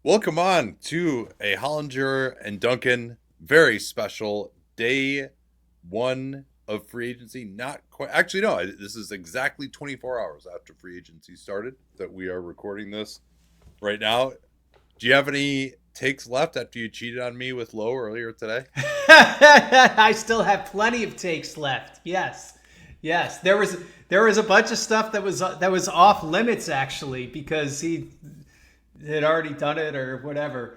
Welcome on to a Hollinger and Duncan very special day one of free agency. Not quite. Actually, no. This is exactly 24 hours after free agency started that we are recording this right now. Do you have any takes left after you cheated on me with Lowe earlier today? I still have plenty of takes left. Yes. There was a bunch of stuff that was off limits actually because he had already done it or whatever.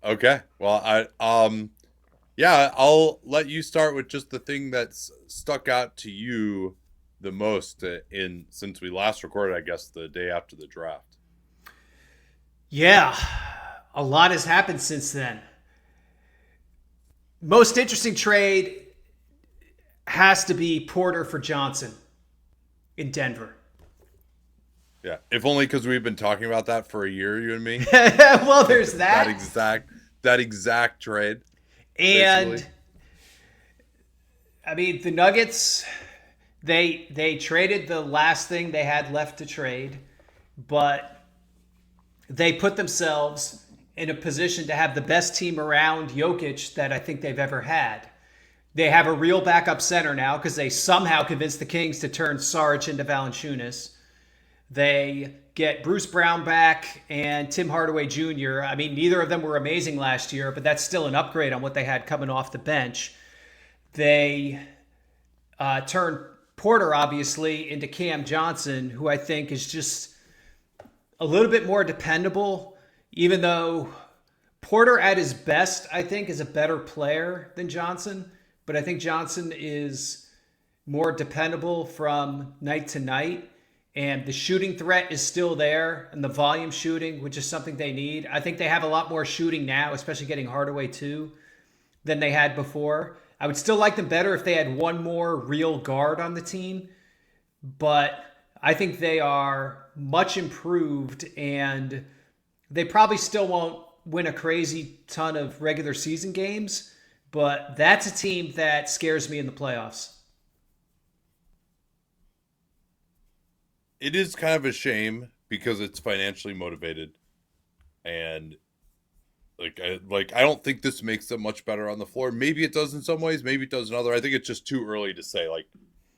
Okay. Well, I'll let you start with just the thing that's stuck out to you the most in since we last recorded, I guess, the day after the draft. Yeah, a lot has happened since then. Most interesting trade has to be Porter for Johnson in Denver. Yeah, if only because we've been talking about that for a year, you and me. Well, there's that. that exact trade. And Basically. I mean, the Nuggets, they traded the last thing they had left to trade, but they put themselves in a position to have the best team around Jokic that I think they've ever had. They have a real backup center now because they somehow convinced the Kings to turn Sarge into Valančiūnas. They get Bruce Brown back and Tim Hardaway Jr. I mean, neither of them were amazing last year, but that's still an upgrade on what they had coming off the bench. They turned Porter, obviously, into Cam Johnson, who I think is just a little bit more dependable, even though Porter at his best, I think, is a better player than Johnson. But I think Johnson is more dependable from night to night. And the shooting threat is still there, and the volume shooting, which is something they need. I think they have a lot more shooting now, especially getting Hardaway too, than they had before. I would still like them better if they had one more real guard on the team, but I think they are much improved, and they probably still won't win a crazy ton of regular season games, but that's a team that scares me in the playoffs. It is kind of a shame because it's financially motivated, and I don't think this makes them much better on the floor. Maybe it does in some ways, maybe it does in other. I think it's just too early to say. Like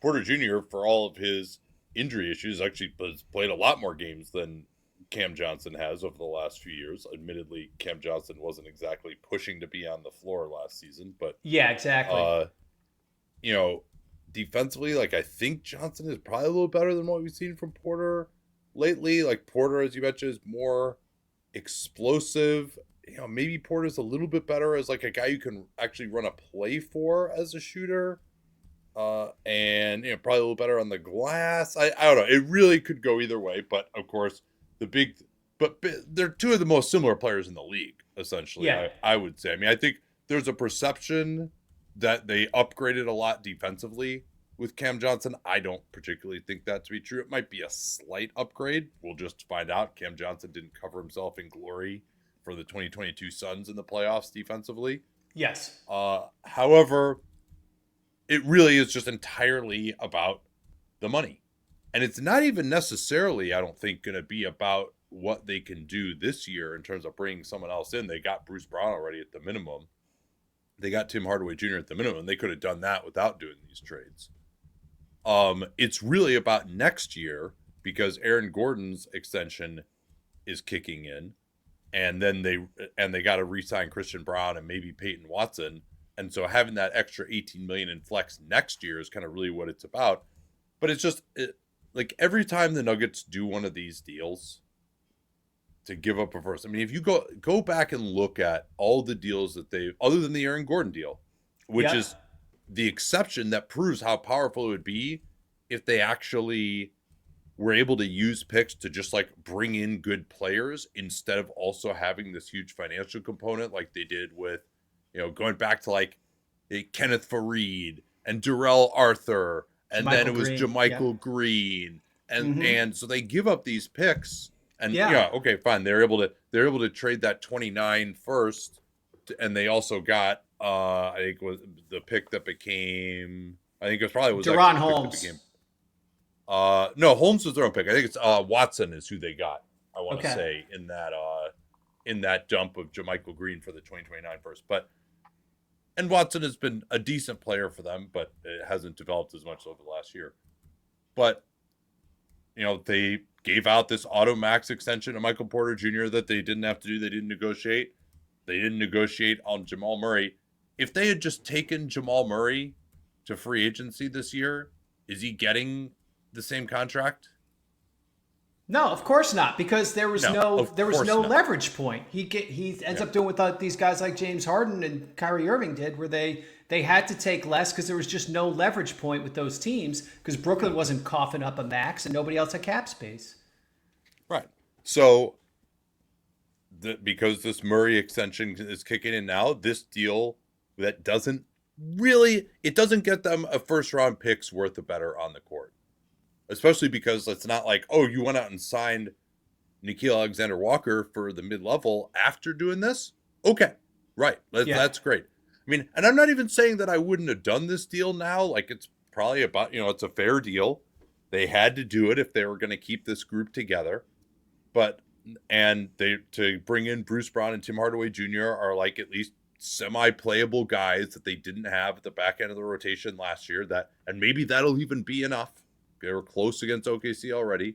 Porter Jr., for all of his injury issues, actually has played a lot more games than Cam Johnson has over the last few years. Admittedly, Cam Johnson wasn't exactly pushing to be on the floor last season, but Yeah, exactly. you know, defensively, like I think Johnson is probably a little better than what we've seen from Porter lately. Like Porter, as you mentioned, is more explosive. Maybe Porter's a little bit better as like a guy you can actually run a play for as a shooter. And probably a little better on the glass. I don't know. It really could go either way, but of course, but they're two of the most similar players in the league, essentially. Yeah. I would say. I mean, I think there's a perception that they upgraded a lot defensively with Cam Johnson. I don't particularly think that to be true. It might be a slight upgrade. We'll just find out. Cam Johnson didn't cover himself in glory for the 2022 Suns in the playoffs defensively. Yes. However, it really is just entirely about the money. And it's not even necessarily, I don't think, going to be about what they can do this year in terms of bringing someone else in. They got Bruce Brown already at the minimum. They got Tim Hardaway Jr. at the minimum. They could have done that without doing these trades. It's really about next year because Aaron Gordon's extension is kicking in, and then they got to re-sign Christian Braun and maybe Peyton Watson, and so having that extra $18 million in flex next year is kind of really what it's about. But it's just like every time the Nuggets do one of these deals, to give up a first. I mean, if you go back and look at all the deals that they've, other than the Aaron Gordon deal, which is the exception that proves how powerful it would be if they actually were able to use picks to just like bring in good players instead of also having this huge financial component like they did with, going back to like Kenneth Faried and Darrell Arthur, and then it was Jermichael Green, and so they give up these picks. And okay, fine. They're able to trade that 29 first, and they also got I think it was the pick that became. I think it was Deron Holmes. No, Holmes was their own pick. I think it's Watson is who they got. I want to Okay. say in that in that dump of JaMychal Green for the 2029 first. And Watson has been a decent player for them, but it hasn't developed as much over the last year. But, they gave out this auto max extension to Michael Porter Jr. that they didn't have to do. They didn't negotiate. They didn't negotiate on Jamal Murray. If they had just taken Jamal Murray to free agency this year, is he getting the same contract? No, of course not, because there was no leverage point. He ends up doing what these guys like James Harden and Kyrie Irving did, where they had to take less because there was just no leverage point with those teams because Brooklyn wasn't coughing up a max and nobody else had cap space. Right. So because this Murray extension is kicking in now, this deal that doesn't get them a first round pick's worth of better on the court. Especially because it's not like, oh, you went out and signed Nickeil Alexander-Walker for the mid-level after doing this? Okay, right. That's great. I mean, and I'm not even saying that I wouldn't have done this deal now. Like, it's probably about, it's a fair deal. They had to do it if they were going to keep this group together. To bring in Bruce Brown and Tim Hardaway Jr. are like at least semi-playable guys that they didn't have at the back end of the rotation last year. And maybe that'll even be enough. They were close against OKC already.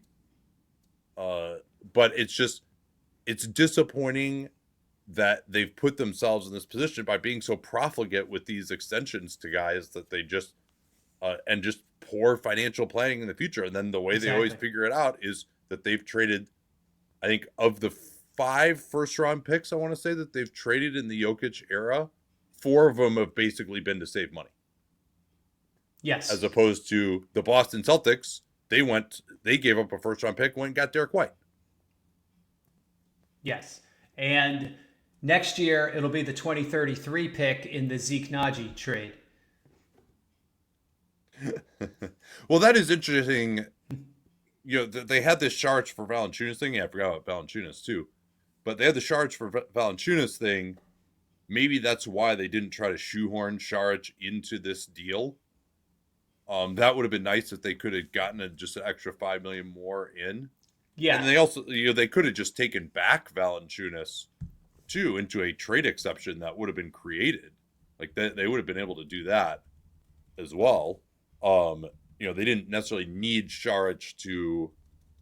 But it's disappointing that they've put themselves in this position by being so profligate with these extensions to guys that they just poor financial planning in the future. And then the way they always figure it out is that they've traded, I think, of the 5 first-round picks, I want to say, that they've traded in the Jokic era, 4 of them have basically been to save money. Yes. As opposed to the Boston Celtics, they gave up a first-round pick, went and got Derek White. Yes. And next year, it'll be the 2033 pick in the Zeke Naji trade. Well, that is interesting. They had this Sharch for Valančiūnas thing. Yeah, I forgot about Valančiūnas, too. But they had the Sharch for Valančiūnas thing. Maybe that's why they didn't try to shoehorn Saric into this deal. That would have been nice if they could have gotten just an extra $5 million more in. Yeah. And they also, they could have just taken back Valančiūnas too into a trade exception that would have been created. Like they would have been able to do that as well. They didn't necessarily need Saric to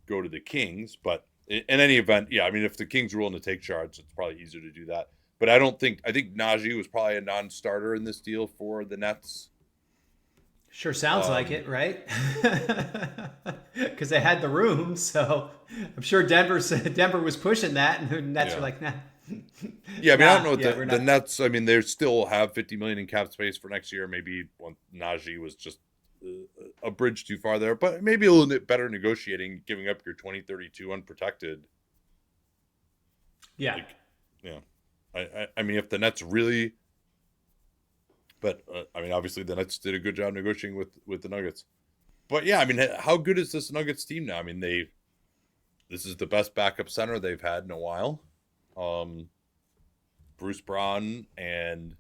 go to the Kings, but in any event, yeah, I mean, if the Kings were willing to take Saric, it's probably easier to do that. But I think Naji was probably a non-starter in this deal for the Nets. Sure sounds like it, right? Because they had the room, so I'm sure Denver was pushing that, and the Nets were like, nah. Yeah, I mean, I don't know what the Nets. I mean, they still have $50 million in cap space for next year. Maybe Naji was just a bridge too far there, but maybe a little bit better negotiating, giving up your 2032 unprotected. Yeah, I mean, if the Nets really. But, I mean, obviously the Nets did a good job negotiating with the Nuggets. But, yeah, I mean, how good is this Nuggets team now? I mean, this is the best backup center they've had in a while. Bruce Brown and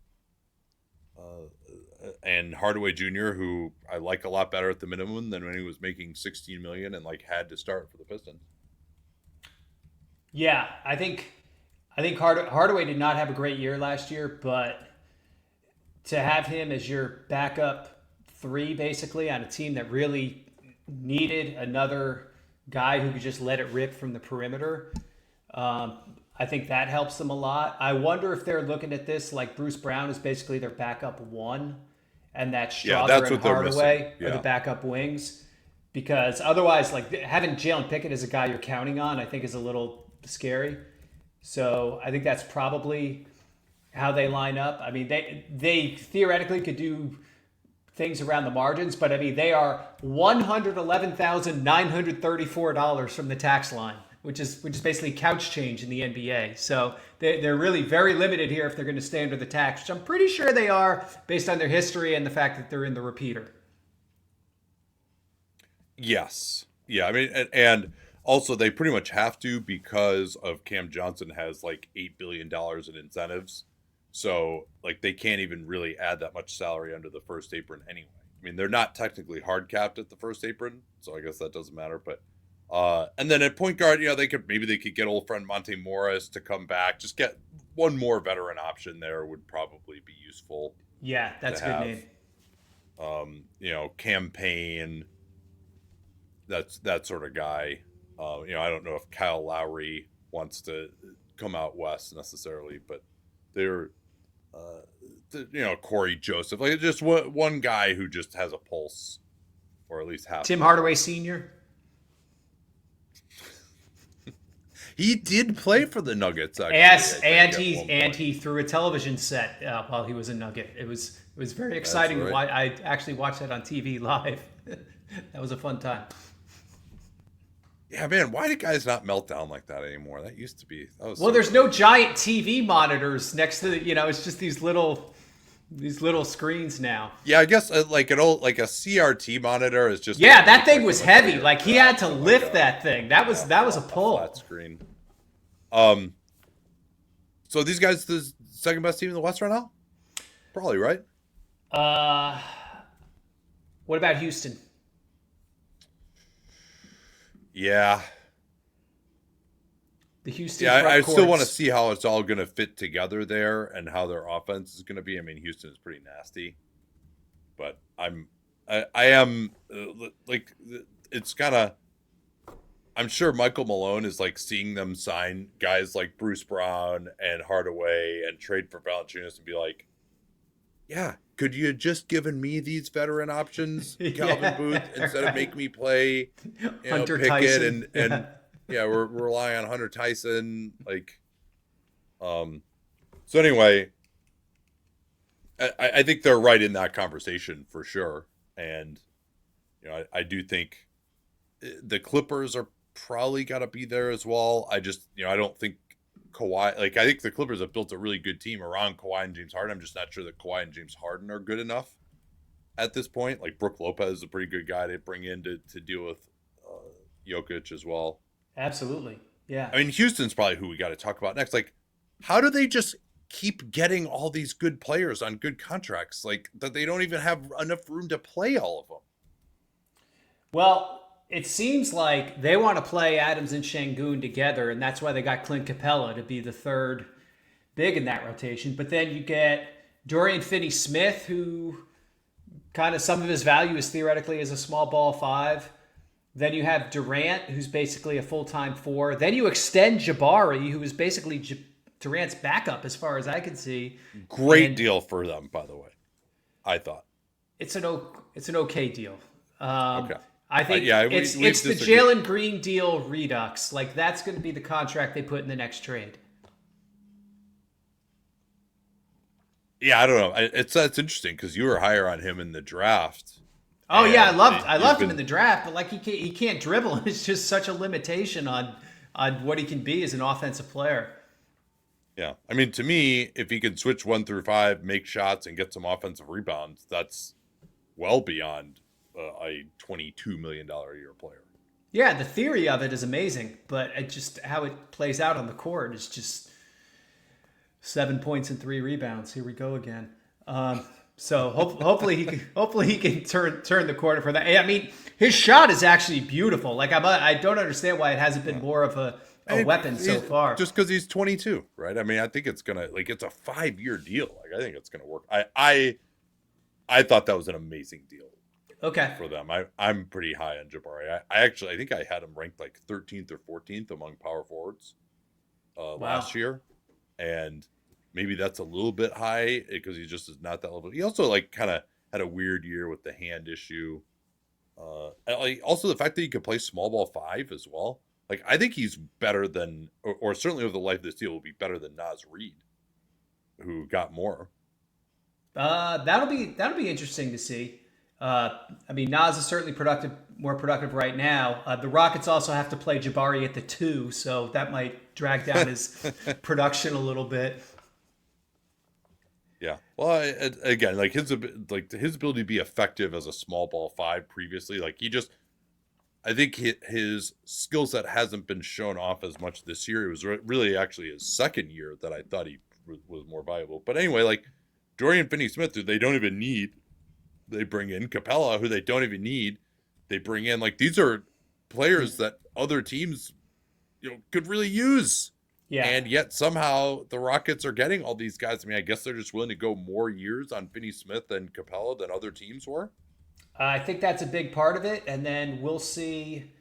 Hardaway Jr., who I like a lot better at the minimum than when he was making $16 million and, had to start for the Pistons. Yeah, I think Hardaway did not have a great year last year, but to have him as your backup 3, basically, on a team that really needed another guy who could just let it rip from the perimeter, I think that helps them a lot. I wonder if they're looking at this like Bruce Brown is basically their backup 1, and that Strawther and Hardaway are the backup wings. Because otherwise, having Jalen Pickett as a guy you're counting on, I think is a little scary. So I think that's probably how they line up. I mean, they theoretically could do things around the margins, but I mean, they are $111,934 from the tax line, which is basically couch change in the NBA. So they're really very limited here if they're going to stay under the tax, which I'm pretty sure they are based on their history and the fact that they're in the repeater. Yes. Yeah. I mean, and also they pretty much have to because of Cam Johnson has $8 billion in incentives. So, they can't even really add that much salary under the first apron anyway. I mean, they're not technically hard capped at the first apron, so I guess that doesn't matter. But And then at point guard, they could get old friend Monte Morris to come back. Just get one more veteran option there would probably be useful. Yeah, that's a good name. Campaign. That sort of guy. I don't know if Kyle Lowry wants to come out west necessarily, but they're, Corey Joseph, like just one guy who just has a pulse, or at least half. Tim Hardaway Sr. He did play for the Nuggets, actually. And he threw a television set while he was a Nugget. It was very exciting to watch. I actually watched that on TV live. That was a fun time. Yeah, man, why do guys not melt down like that anymore? That used to be. There's no giant TV monitors next to it's just these little screens now. Yeah, I guess like a CRT monitor is just. Yeah, that thing was heavy. Like he had to lift that thing. That was a pull. Flat screen. So these guys, the second best team in the West right now? Probably, right? What about Houston? Yeah. The Houston. Yeah, I still want to see how it's all going to fit together there and how their offense is going to be. I mean, Houston is pretty nasty, but I am it's kind of. I'm sure Michael Malone is like seeing them sign guys like Bruce Brown and Hardaway and trade for Valančiūnas and be like, yeah, could you have just given me these veteran options, Calvin Booth, instead of make me play Hunter Pickett Tyson. and we're relying on Hunter Tyson. So anyway, I think they're right in that conversation for sure. And, I do think the Clippers are probably got to be there as well. I just, I don't think Kawhi, I think the Clippers have built a really good team around Kawhi and James Harden. I'm just not sure that Kawhi and James Harden are good enough at this point. Like Brook Lopez is a pretty good guy to bring in to deal with Jokic as well. Absolutely. Yeah. I mean, Houston's probably who we got to talk about next. Like, how do they just keep getting all these good players on good contracts, like that they don't even have enough room to play all of them? Well, it seems like they want to play Adams and Şengün together, and that's why they got Clint Capela to be the third big in that rotation. But then you get Dorian Finney-Smith, who kind of some of his value is theoretically as a small ball five. Then you have Durant, who's basically a full-time four. Then you extend Jabari, who is basically Durant's backup as far as I can see. Great deal for them, by the way, I thought. It's an okay deal. Okay. I think it's the Jalen Green deal redux. Like, that's going to be the contract they put in the next trade. Yeah, I don't know. It's interesting because you were higher on him in the draft. Oh yeah, I loved him in the draft, but like he can't dribble. It's just such a limitation on what he can be as an offensive player. Yeah, I mean, to me, if he can switch 1 through 5, make shots, and get some offensive rebounds, that's well beyond a $22 million a year player. Yeah, the theory of it is amazing, but it just how it plays out on the court is just 7 points and 3 rebounds. Here we go again. So hopefully he can turn the corner for that. I mean, his shot is actually beautiful. Like I don't understand why it hasn't been more of a weapon so far. Just because he's 22, right? I mean, I think it's gonna it's a 5-year deal. Like I think it's gonna work. I thought that was an amazing deal. Okay. For them, I'm pretty high on Jabari. I think I had him ranked like 13th or 14th among power forwards last year, and maybe that's a little bit high because he just is not that level. He also kind of had a weird year with the hand issue. Also the fact that he could play small ball 5 as well. Like I think he's better than, or certainly over the life of this deal will be better than Naz Reid, who got more. That'll be interesting to see. I mean, Naz is certainly more productive right now. The Rockets also have to play Jabari at the 2, so that might drag down his production a little bit. Yeah. Well, again, his ability to be effective as a small ball 5 previously, I think his skill set hasn't been shown off as much this year. It was really actually his second year that I thought he was more valuable. But anyway, Dorian Finney-Smith, who they don't even need, they bring in Capela, who they don't even need. They bring in these are players that other teams, could really use. Yeah. And yet somehow the Rockets are getting all these guys. I mean, I guess they're just willing to go more years on Finney-Smith and Capela than other teams were. I think that's a big part of it. And then we'll see,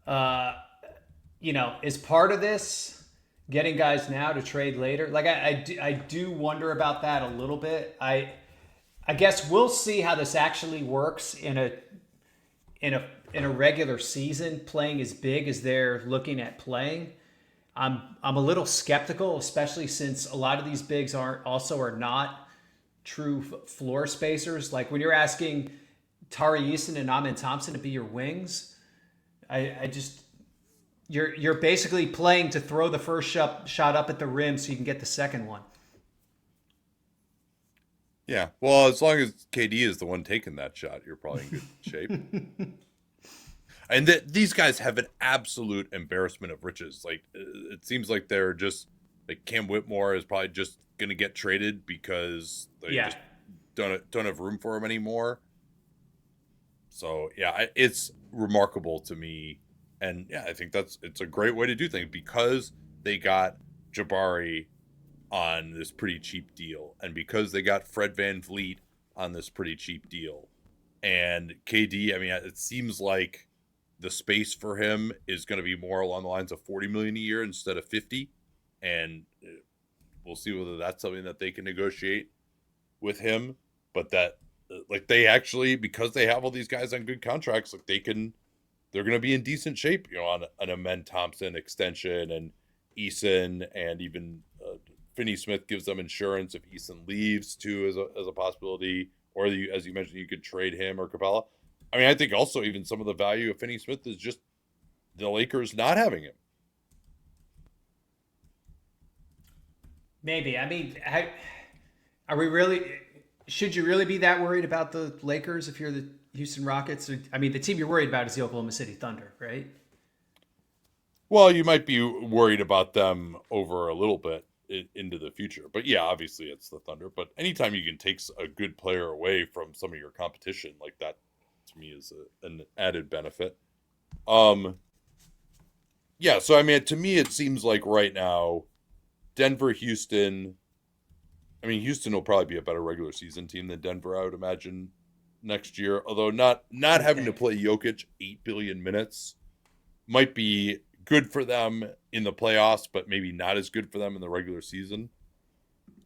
is part of this getting guys now to trade later? Like I do wonder about that a little bit. I guess we'll see how this actually works in a regular season, playing as big as they're looking at playing. I'm a little skeptical, especially since a lot of these bigs are not true floor spacers. Like when you're asking Tari Eason and Amen Thompson to be your wings, you're basically playing to throw the first shot up at the rim so you can get the second one. Yeah, well, as long as KD is the one taking that shot, you're probably in good shape. And these guys have an absolute embarrassment of riches. Like, it seems like they're just, like, Cam Whitmore is probably just going to get traded because they just don't have room for him anymore. So, yeah, it's remarkable to me. And, yeah, I think it's a great way to do things because they got Jabari on this pretty cheap deal. And because they got Fred VanVleet on this pretty cheap deal. And KD, I mean, it seems like the space for him is going to be more along the lines of $40 million a year instead of 50. And we'll see whether that's something that they can negotiate with him. But that, like, they actually, because they have all these guys on good contracts, like they're going to be in decent shape, on an Amen Thompson extension and Eason, and even Finney-Smith gives them insurance if Eason leaves too, as a possibility, or as you mentioned, you could trade him or Capela. I mean, I think also even some of the value of Finney-Smith is just the Lakers not having him. Maybe. I mean, should you really be that worried about the Lakers if you're the Houston Rockets? I mean, the team you're worried about is the Oklahoma City Thunder, right? Well, you might be worried about them over a little bit into the future. But yeah, obviously it's the Thunder. But anytime you can take a good player away from some of your competition like that, to me is an added benefit. Yeah, so I mean, to me it seems like right now Denver, Houston, I mean, Houston will probably be a better regular season team than Denver, I would imagine, next year. Although not having to play Jokic 8 billion minutes might be good for them in the playoffs, but maybe not as good for them in the regular season.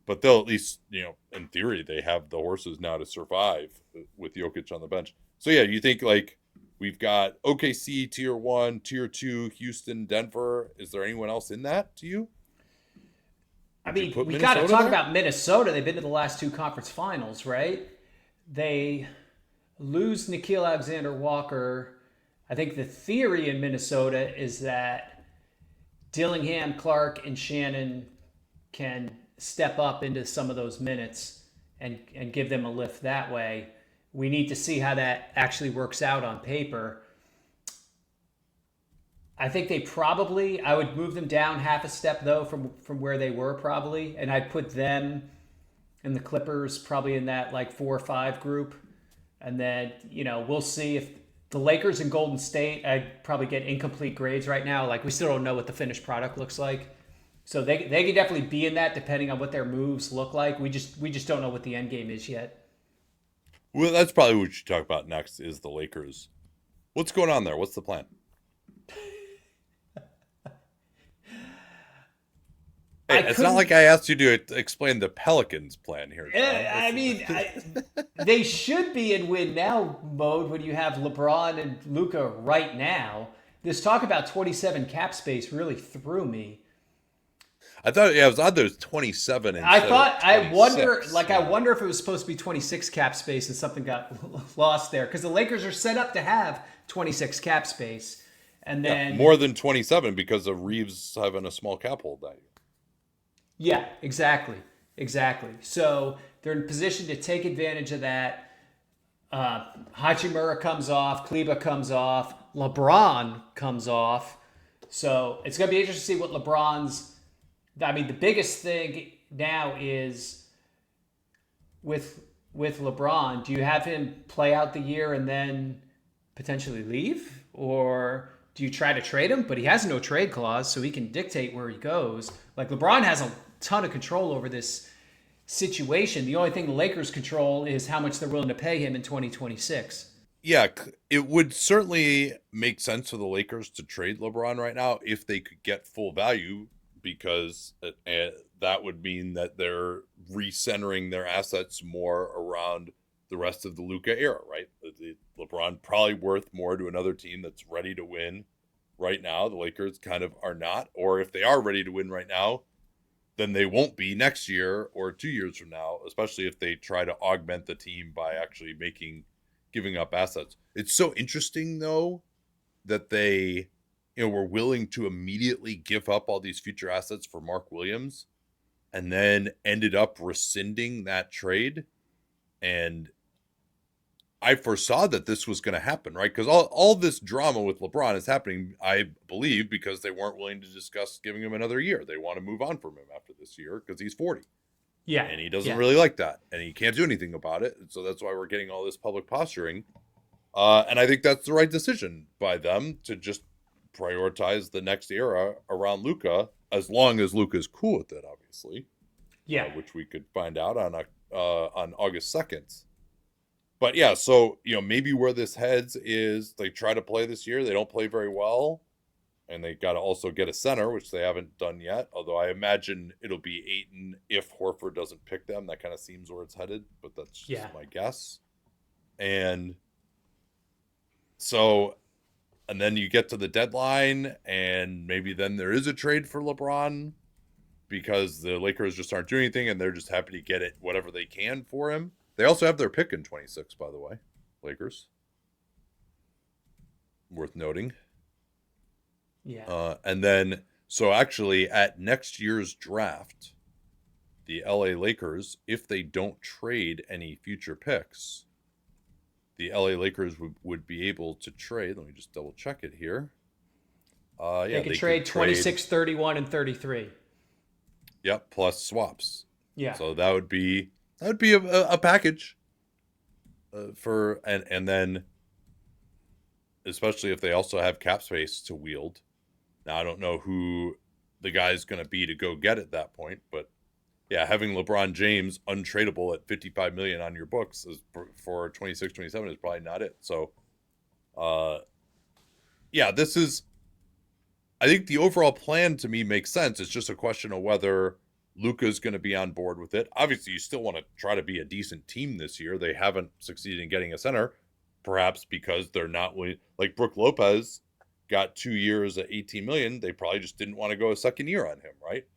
But they'll at least, in theory, they have the horses now to survive with Jokic on the bench. So, yeah, you think, like, we've got OKC, Tier 1, Tier 2, Houston, Denver. Is there anyone else in that to you? I mean, we got to talk about Minnesota. They've been to the last two conference finals, right? They lose Nickeil Alexander-Walker. I think the theory in Minnesota is that Dillingham, Clark, and Shannon can step up into some of those minutes and give them a lift that way. We need to see how that actually works out on paper. I think I would move them down half a step, though, from where they were probably. And I'd put them and the Clippers probably in that, like, 4 or 5 group. And then, we'll see if the Lakers and Golden State, I'd probably get incomplete grades right now. Like, we still don't know what the finished product looks like. So they could definitely be in that depending on what their moves look like. We just don't know what the end game is yet. Well, that's probably what you should talk about next is the Lakers. What's going on there? What's the plan? Hey, it's not like I asked you to explain the Pelicans' plan here. I mean, they should be in win now mode when you have LeBron and Luka right now. This talk about 27 cap space really threw me. I thought, it was odd there's 27. I wonder if it was supposed to be 26 cap space and something got lost there because the Lakers are set up to have 26 cap space, and then more than 27 because of Reeves having a small cap hold that year. Yeah, exactly. So they're in position to take advantage of that. Hachimura comes off, Kleba comes off, LeBron comes off. So it's going to be interesting to see what the biggest thing now is with LeBron, do you have him play out the year and then potentially leave? or do you try to trade him? But he has no trade clause, so he can dictate where he goes. Like LeBron has a ton of control over this situation. The only thing the Lakers control is how much they're willing to pay him in 2026. Yeah, it would certainly make sense for the Lakers to trade LeBron right now if they could get full value, because that would mean that they're recentering their assets more around the rest of the Luka era, right? LeBron probably worth more to another team that's ready to win right now. The Lakers kind of are not, or if they are ready to win right now, then they won't be next year or 2 years from now, especially if they try to augment the team by actually giving up assets. It's so interesting though that they, were willing to immediately give up all these future assets for Mark Williams and then ended up rescinding that trade. And I foresaw that this was going to happen, right? Because all this drama with LeBron is happening, I believe, because they weren't willing to discuss giving him another year. They want to move on from him after this year because he's 40. Yeah. And he doesn't really like that. And he can't do anything about it. And so that's why we're getting all this public posturing. And I think that's the right decision by them to just prioritize the next era around Luka, as long as Luka's cool with it, obviously. Yeah. Which we could find out on August 2nd. But yeah, so, maybe where this heads is they try to play this year. They don't play very well. And they got to also get a center, which they haven't done yet. Although I imagine it'll be Ayton if Horford doesn't pick them. That kind of seems where it's headed, but that's just my guess. And so, and then you get to the deadline, and maybe then there is a trade for LeBron because the Lakers just aren't doing anything, and they're just happy to get it whatever they can for him. They also have their pick in 26, by the way, Lakers. Worth noting. Yeah. And then, so actually at next year's draft, the LA Lakers, if they don't trade any future picks, the LA Lakers would be able to trade. Let me just double check it here. They could trade 26, 31, and 33. Yep, plus swaps. Yeah. So that would be a package for, and then especially if they also have cap space to wield. Now, I don't know who the guy's going to be to go get at that point, but yeah, having LeBron James untradeable at $55 million on your books for 26, 27 is probably not it. So, yeah, I think the overall plan to me makes sense. It's just a question of whether Luka's going to be on board with it. Obviously, you still want to try to be a decent team this year. They haven't succeeded in getting a center, perhaps because they're not like Brook Lopez got 2 years at $18 million. They probably just didn't want to go a second year on him, right?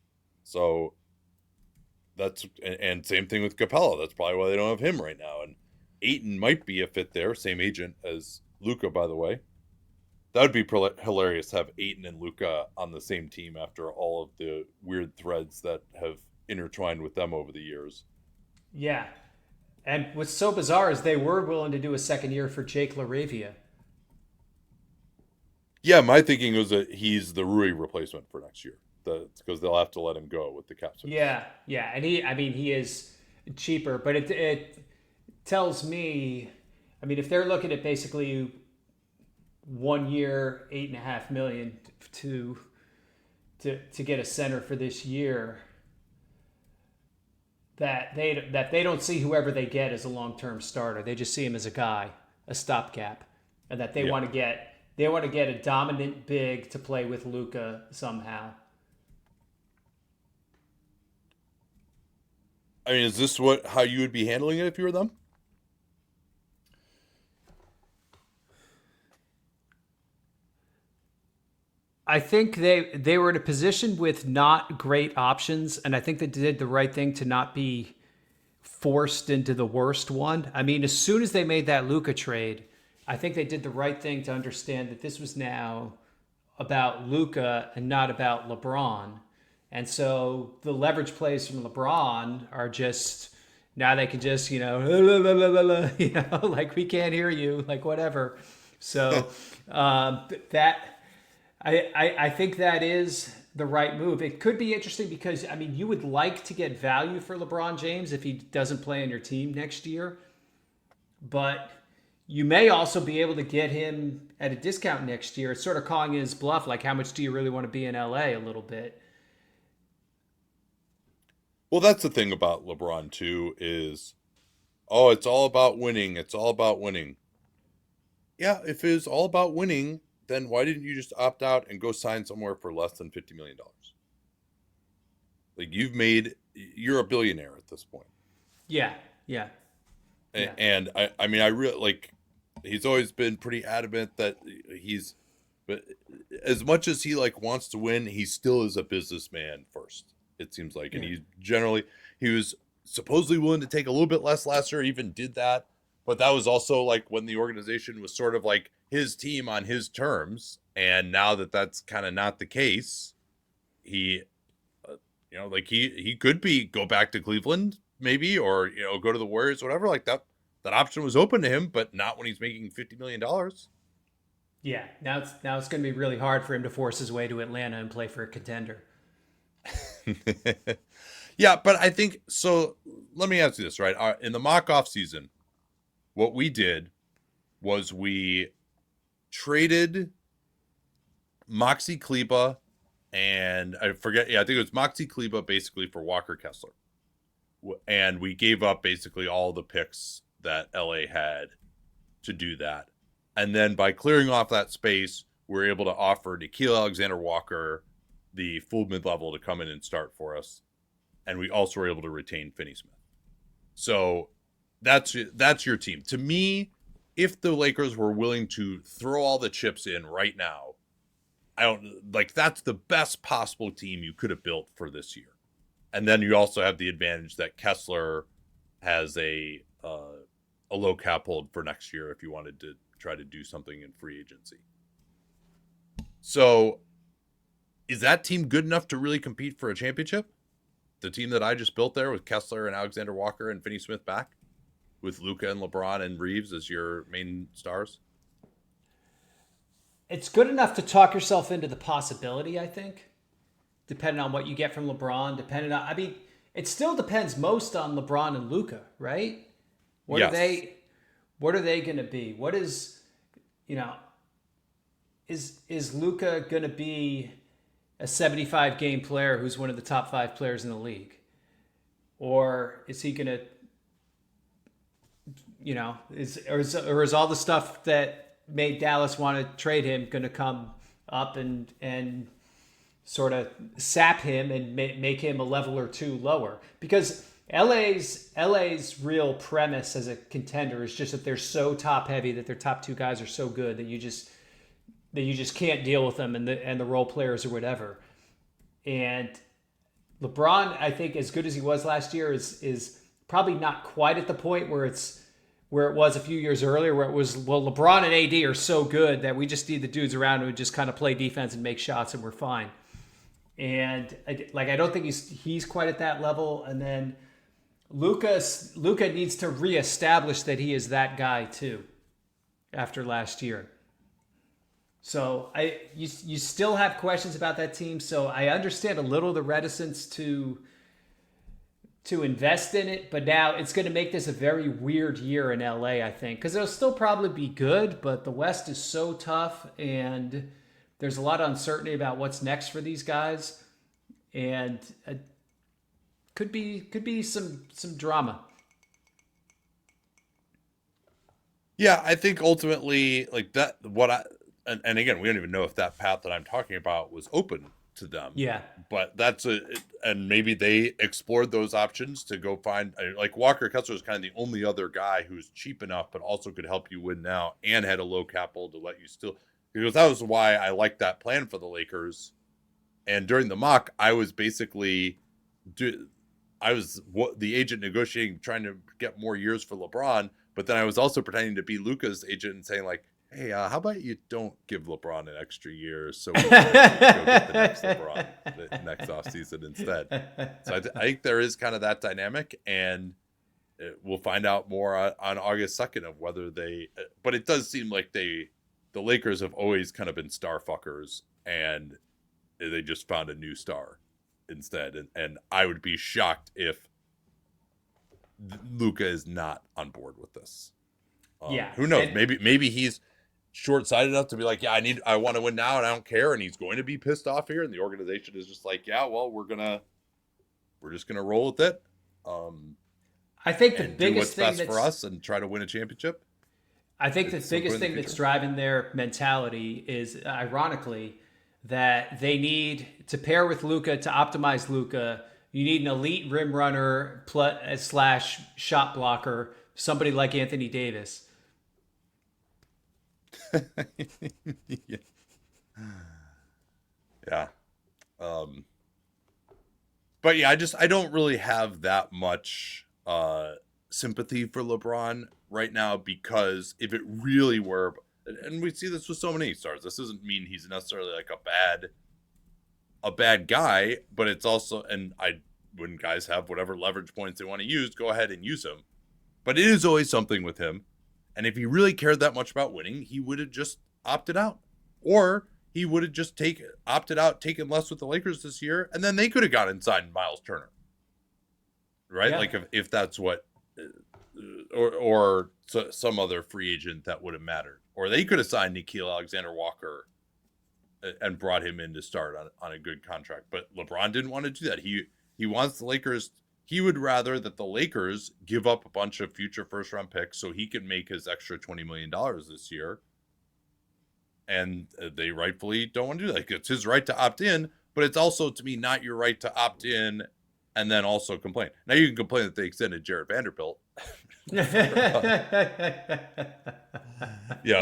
So that's, and same thing with Capela. That's probably why they don't have him right now. And Ayton might be a fit there, same agent as Luka, by the way. That would be hilarious to have Ayton and Luka on the same team after all of the weird threads that have intertwined with them over the years. Yeah. And what's so bizarre is they were willing to do a second year for Jake LaRavia. Yeah, my thinking was that he's the Rui replacement for next year. Because they'll have to let him go with the cap space. Yeah, and he is cheaper, but it tells me, if they're looking at basically 1 year, $8.5 million to get a center for this year, that they don't see whoever they get as a long-term starter. They just see him as a guy, a stopgap, and that they want to get a dominant big to play with Luka somehow. Is this how you would be handling it if you were them? I think they were in a position with not great options, and I think they did the right thing to not be forced into the worst one. As soon as they made that Luka trade, I think they did the right thing to understand that this was now about Luka and not about LeBron. And so the leverage plays from LeBron are just, now they can just, like we can't hear you, like whatever. So that I think that is the right move. It could be interesting because, you would like to get value for LeBron James if he doesn't play on your team next year. But you may also be able to get him at a discount next year. It's sort of calling his bluff. Like, how much do you really want to be in LA a little bit? Well, that's the thing about LeBron too is, oh, it's all about winning. It's all about winning. Yeah, if it was all about winning, then why didn't you just opt out and go sign somewhere for less than $50 million? Like you're a billionaire at this point. Yeah, yeah, yeah. And I mean, I really like. He's always been pretty adamant that but as much as he like wants to win, he still is a businessman first. It seems like, and he was supposedly willing to take a little bit less last year. Even did that, but that was also like when the organization was sort of like his team on his terms. And now that that's kind of not the case, he, like he could go back to Cleveland maybe, or go to the Warriors, whatever. Like that option was open to him, but not when he's making $50 million. Yeah, now it's going to be really hard for him to force his way to Atlanta and play for a contender. Yeah, but I think so. Let me ask you this, right? In the mock off season, what we did was we traded Maxi Kleber and I forget. Yeah, I think it was Maxi Kleber basically for Walker Kessler, and we gave up basically all the picks that LA had to do that. And then by clearing off that space, we're able to offer Nickeil Alexander-Walker the full mid-level to come in and start for us. And we also were able to retain Finney Smith. So that's your team. To me, if the Lakers were willing to throw all the chips in right now, that's the best possible team you could have built for this year. And then you also have the advantage that Kessler has a low cap hold for next year if you wanted to try to do something in free agency. So is that team good enough to really compete for a championship? The team that I just built there with Kessler and Alexander Walker and Finney Smith back, with Luka and LeBron and Reeves as your main stars? It's good enough to talk yourself into the possibility, I think, depending on what you get from LeBron. It still depends most on LeBron and Luka, right? What yes. are they going to be? What is, is Luka going to be a 75 game player who's one of the top 5 players in the league? Or is he going to, is all the stuff that made Dallas want to trade him going to come up and sort of sap him and make him a level or two lower? Because LA's real premise as a contender is just that they're so top heavy, that their top 2 guys are so good that you just can't deal with them and the role players or whatever. And LeBron, I think, as good as he was last year, is probably not quite at the point where it was a few years earlier, where it was, well, LeBron and AD are so good that we just need the dudes around who just kind of play defense and make shots and we're fine. And I don't think he's quite at that level. And then Luka needs to reestablish that he is that guy too after last year. So you still have questions about that team. So I understand a little of the reticence to invest in it, but now it's going to make this a very weird year in LA, I think, because it'll still probably be good, but the West is so tough and there's a lot of uncertainty about what's next for these guys, and could be some drama. Yeah, I think ultimately, like that, and again, we don't even know if that path that I'm talking about was open to them. Yeah. But and maybe they explored those options to go find, like Walker Kessler is kind of the only other guy who's cheap enough, but also could help you win now and had a low cap hold to let you still, because that was why I liked that plan for the Lakers. And during the mock, I was basically, the agent negotiating, trying to get more years for LeBron, but then I was also pretending to be Luka's agent and saying like, hey, how about you don't give LeBron an extra year so we can go get the next LeBron the next offseason instead. So I think there is kind of that dynamic, and we'll find out more on August 2nd of whether but it does seem like the Lakers have always kind of been star fuckers, and they just found a new star instead. And I would be shocked if Luka is not on board with this. Yeah. Who knows? And, Maybe he's short-sighted enough to be like, yeah, I want to win now, and I don't care, and he's going to be pissed off here, and the organization is just like, yeah, well, we're just gonna roll with it, I think the and do what's biggest thing best for us, and try to win a championship. I think the biggest thing that's driving their mentality is, ironically, that they need to pair with Luka to optimize Luka. You need an elite rim runner slash shot blocker, somebody like Anthony Davis. Yeah. Yeah. But yeah, I don't really have that much sympathy for LeBron right now, because if it really were, and we see this with so many stars, this doesn't mean he's necessarily like a bad guy, but it's also, and when guys have whatever leverage points they want to use, go ahead and use them. But it is always something with him. And if he really cared that much about winning, he would have just opted out. Or he would have just opted out, taken less with the Lakers this year, and then they could have gone and signed Myles Turner. Right? Yeah. Like if that's what, or some other free agent that would have mattered. Or they could have signed Nickeil Alexander-Walker and brought him in to start on a good contract. But LeBron didn't want to do that. He wants the Lakers. He would rather that the Lakers give up a bunch of future first-round picks so he can make his extra $20 million this year. And they rightfully don't want to do that. Like, it's his right to opt in, but it's also, to me, not your right to opt in and then also complain. Now, you can complain that they extended Jared Vanderbilt. Yeah,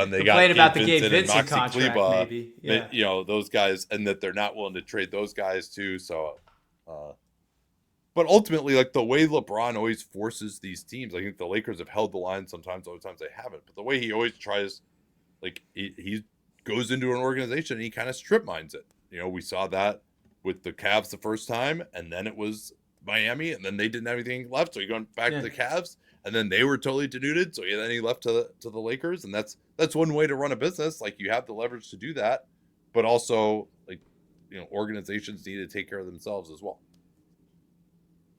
and they complain about the Gabe Vincent contract, Kleba, maybe. Yeah. You know, those guys, and that they're not willing to trade those guys too. So, but ultimately, like, the way LeBron always forces these teams, I think the Lakers have held the line sometimes, other times they haven't. But the way he always tries, like, he goes into an organization and he kind of strip mines it. You know, we saw that with the Cavs the first time, and then it was Miami, and then they didn't have anything left, so he went back to the Cavs, and then they were totally denuded, so then he left to the Lakers, and that's one way to run a business. Like, you have the leverage to do that, but also, like, you know, organizations need to take care of themselves as well.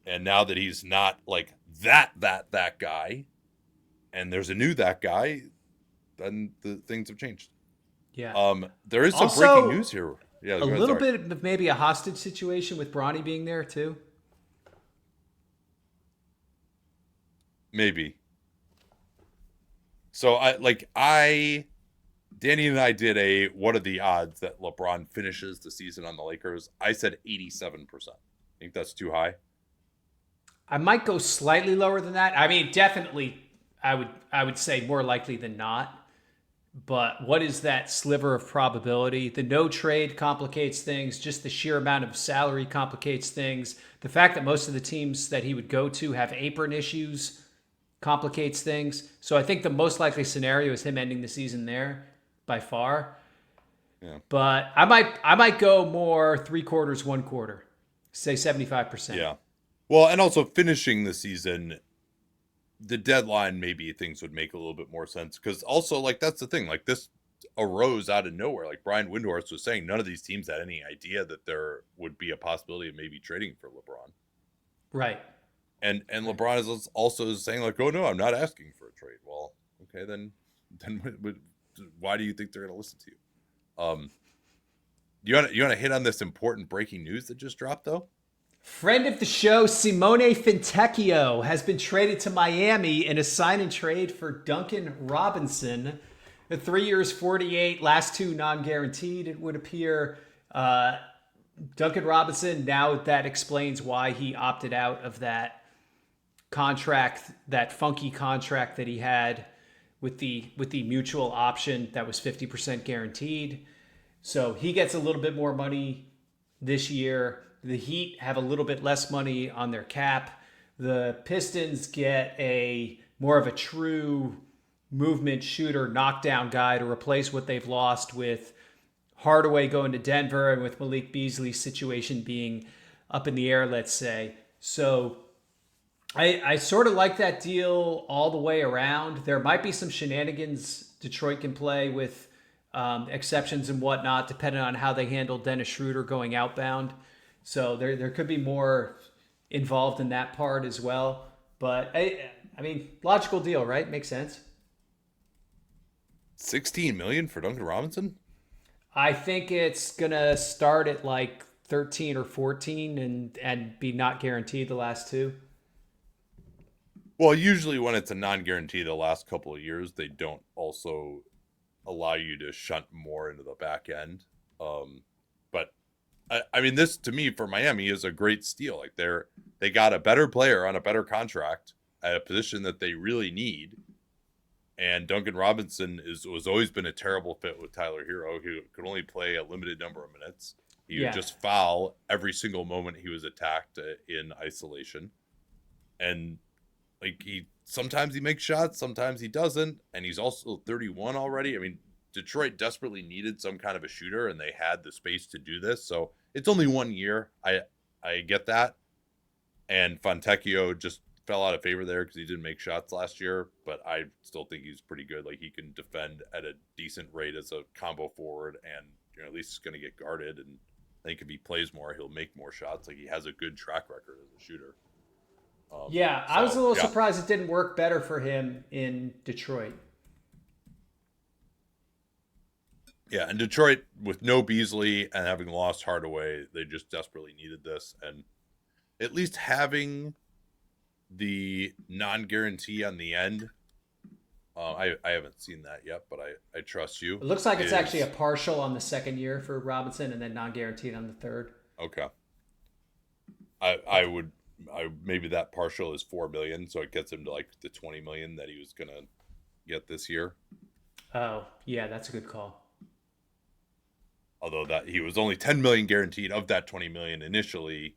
And now that he's not like that guy, and there's a new that guy, then the things have changed. Yeah. There is some breaking news here. Yeah, a little bit of maybe a hostage situation with Bronny being there too. Maybe. So Danny and I did what are the odds that LeBron finishes the season on the Lakers? I said 87%. Think that's too high? I might go slightly lower than that. I mean, definitely, I would say more likely than not. But what is that sliver of probability? The no trade complicates things. Just the sheer amount of salary complicates things. The fact that most of the teams that he would go to have apron issues complicates things. So I think the most likely scenario is him ending the season there by far. Yeah. But I might go more 3/4, 1/4. Say 75%. Yeah. Well, and also finishing the season, the deadline, maybe things would make a little bit more sense, because also, like, that's the thing, like, this arose out of nowhere. Like Brian Windhorst was saying, none of these teams had any idea that there would be a possibility of maybe trading for LeBron. Right. And LeBron is also saying, like, oh no, I'm not asking for a trade. Well, okay, then why do you think they're going to listen to you? You want to hit on this important breaking news that just dropped, though? Friend of the show, Simone Fontecchio, has been traded to Miami in a sign and trade for Duncan Robinson. The 3 years, 48, last two non-guaranteed, it would appear. Duncan Robinson, now that explains why he opted out of that contract, that funky contract that he had with the mutual option that was 50% guaranteed. So he gets a little bit more money this year. The Heat have a little bit less money on their cap. The Pistons get more of a true movement shooter, knockdown guy to replace what they've lost with Hardaway going to Denver and with Malik Beasley's situation being up in the air, let's say. So I sort of like that deal all the way around. There might be some shenanigans Detroit can play with exceptions and whatnot, depending on how they handle Dennis Schroeder going outbound. So there could be more involved in that part as well. But, I mean, logical deal, right? Makes sense. 16 million for Duncan Robinson? I think it's gonna start at like 13 or 14 and be not guaranteed the last two. Well, usually when it's a non-guarantee the last couple of years, they don't also allow you to shunt more into the back end. But I mean, this to me for Miami is a great steal. Like they got a better player on a better contract at a position that they really need. And Duncan Robinson was always been a terrible fit with Tyler Hero. He could only play a limited number of minutes. He would just foul every single moment he was attacked in isolation. And like sometimes he makes shots, sometimes he doesn't, and he's also 31 already. I mean, Detroit desperately needed some kind of a shooter, and they had the space to do this. So it's only 1 year. I get that. And Fontecchio just fell out of favor there because he didn't make shots last year, but I still think he's pretty good. Like he can defend at a decent rate as a combo forward, and at least he's going to get guarded. And I think if he plays more, he'll make more shots. Like he has a good track record as a shooter. I was a little surprised it didn't work better for him in Detroit. Yeah, and Detroit, with no Beasley and having lost Hardaway, they just desperately needed this. And at least having the non-guarantee on the end, I haven't seen that yet, but I trust you. It looks like it's actually a partial on the second year for Robinson and then non-guaranteed on the third. Okay. Maybe that partial is 4 million, so it gets him to like the 20 million that he was gonna get this year. Oh, yeah, that's a good call. Although that he was only 10 million guaranteed of that 20 million initially,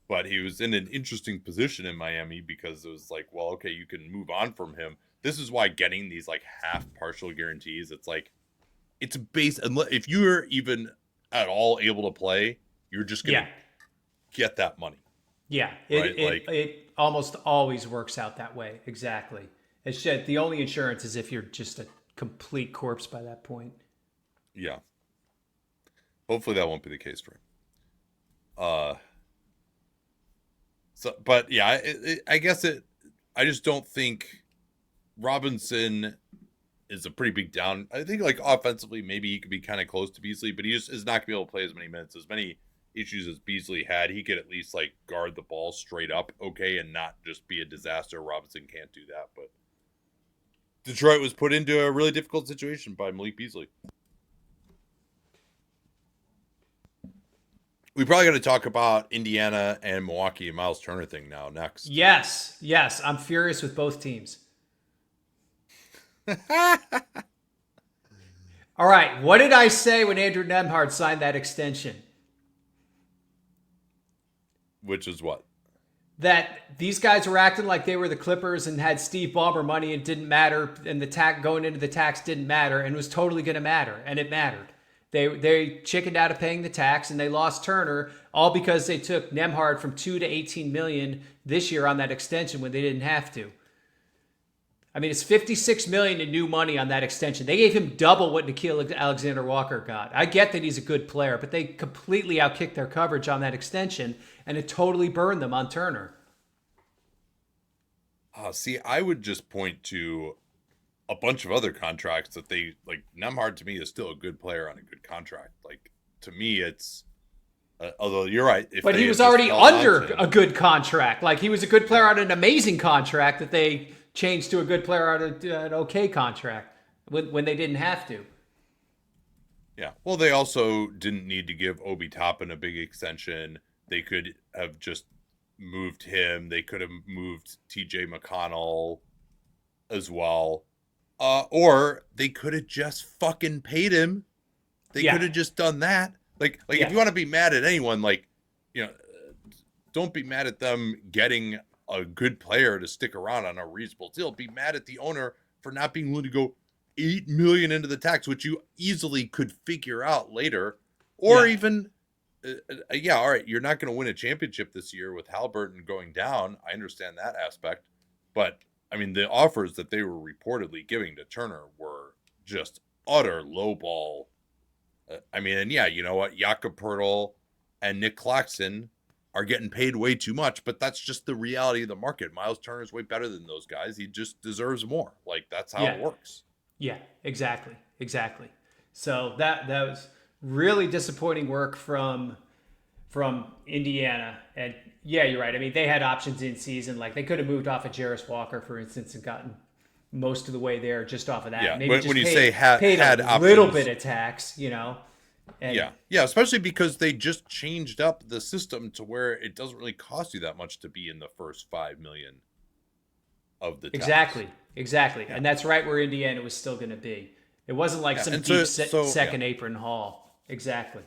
but he was in an interesting position in Miami because it was like, well, okay, you can move on from him. This is why getting these like half partial guarantees, it's like it's based if you're even at all able to play, you're just gonna get that money. Yeah, it almost always works out that way. Exactly. It's just the only insurance is if you're just a complete corpse by that point. Yeah. Hopefully that won't be the case for him. But yeah, I guess I just don't think Robinson is a pretty big down. I think like offensively, maybe he could be kind of close to Beasley, but he just is not going to be able to play as many minutes, as many issues as Beasley had. He could at least like guard the ball straight up, okay, and not just be a disaster. Robinson can't do that, but Detroit was put into a really difficult situation by Malik Beasley. We probably got to talk about Indiana and Milwaukee and Myles Turner thing now next. Yes. I'm furious with both teams. All right. What did I say when Andrew Nembhard signed that extension? Which is what? That these guys were acting like they were the Clippers and had Steve Ballmer money and didn't matter, and the tax going into the tax didn't matter and was totally going to matter, and it mattered. They chickened out of paying the tax and they lost Turner all because they took Nembhard from 2 to 18 million this year on that extension when they didn't have to. I mean, it's 56 million in new money on that extension. They gave him double what Nickeil Alexander-Walker got. I get that he's a good player, but they completely outkicked their coverage on that extension, and it totally burned them on Turner. See, I would just point to a bunch of other contracts that they like. Nembhard to me is still a good player on a good contract. Like to me, it's although you're right. But he was already under a good contract. Like he was a good player on an amazing contract that they changed to a good player on an okay contract when they didn't have to. Yeah. Well, they also didn't need to give Obi Toppin a big extension. They could have just moved him. They could have moved TJ McConnell as well. Or they could have just fucking paid him. They could have just done that. Like if you want to be mad at anyone, like, don't be mad at them getting a good player to stick around on a reasonable deal. Be mad at the owner for not being willing to go $8 million into the tax, which you easily could figure out later. Or even, all right, you're not going to win a championship this year with Halliburton going down. I understand that aspect. But I mean, the offers that they were reportedly giving to Turner were just utter lowball. And you know what? Jakob Poeltl and Nick Claxton are getting paid way too much, but that's just the reality of the market. Myles Turner is way better than those guys. He just deserves more. Like, that's how it works. Yeah, exactly. So that was really disappointing work from Indiana. And yeah, you're right. I mean, they had options in season. Like they could have moved off of Jarris Walker, for instance, and gotten most of the way there just off of that. Yeah, Maybe when just you say paid had a little bit options, of tax, and yeah, yeah, especially because they just changed up the system to where it doesn't really cost you that much to be in the first 5 million of the tax. exactly, Yeah, and that's right where Indiana was still going to be. It wasn't like yeah, some and deep yeah, second apron haul. Exactly.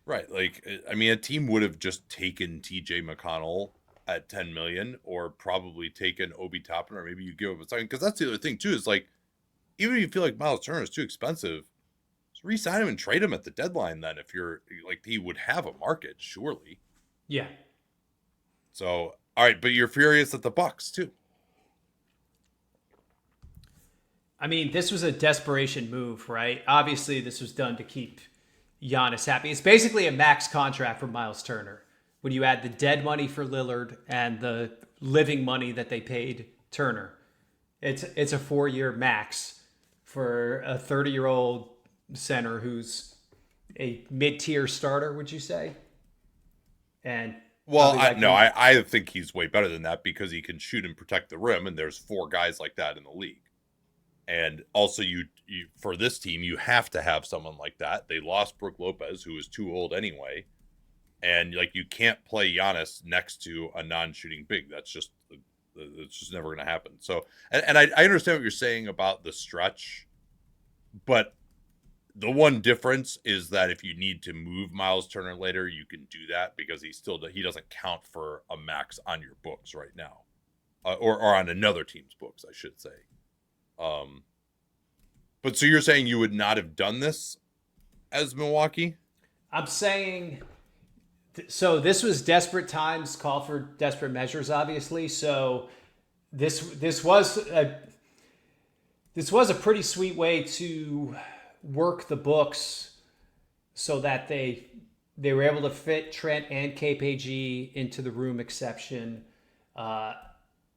right. Like, I mean, a team would have just taken T.J. McConnell at 10 million, or probably taken Obi Toppin, or maybe you give up a second. Because that's the other thing too. Is like, even if you feel like Myles Turner is too expensive, just re-sign him and trade him at the deadline. Then, if you're like, he would have a market, surely. Yeah. So, all right, but you're furious at the Bucks too. I mean, this was a desperation move, right? Obviously, this was done to keep Giannis happy. It's basically a max contract for Myles Turner. When you add the dead money for Lillard and the living money that they paid Turner, it's a 4-year max for a 30-year-old center who's a mid-tier starter. Would you say? And Well, probably like I think he's way better than that because he can shoot and protect the rim, and there's 4 guys like that in the league. And also, you for this team, you have to have someone like that. They lost Brook Lopez, who was too old anyway, and like you can't play Giannis next to a non-shooting big. It's just never going to happen. So, and I understand what you're saying about the stretch, but the one difference is that if you need to move Myles Turner later, you can do that because he doesn't count for a max on your books right now, or on another team's books, I should say. But so you're saying you would not have done this as Milwaukee? I'm saying so this was desperate times call for desperate measures, obviously. So this was a pretty sweet way to work the books so that they were able to fit Trent and KPG into the room exception.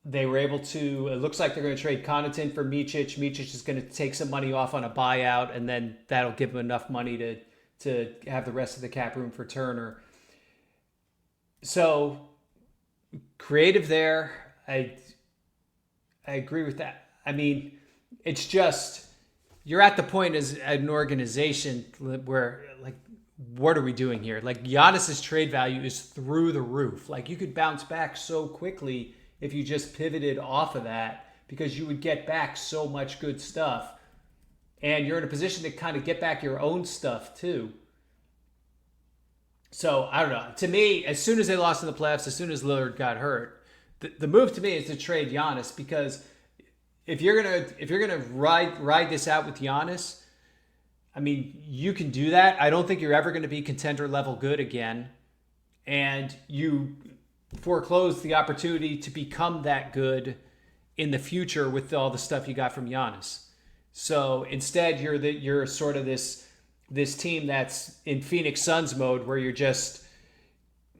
They were able to. It looks like they're going to trade Connaughton for Micic. Micic is going to take some money off on a buyout, and then that'll give them enough money to have the rest of the cap room for Turner. So creative there. I agree with that. I mean, it's just you're at the point as an organization where like, what are we doing here? Like Giannis's trade value is through the roof. Like you could bounce back so quickly if you just pivoted off of that because you would get back so much good stuff. And you're in a position to kind of get back your own stuff too. So I don't know. To me, as soon as they lost in the playoffs, as soon as Lillard got hurt, the move to me is to trade Giannis because if you're gonna ride this out with Giannis, I mean you can do that. I don't think you're ever going to be contender level good again, and you foreclose the opportunity to become that good in the future with all the stuff you got from Giannis. So instead, you're sort of this team that's in Phoenix Suns mode where you're just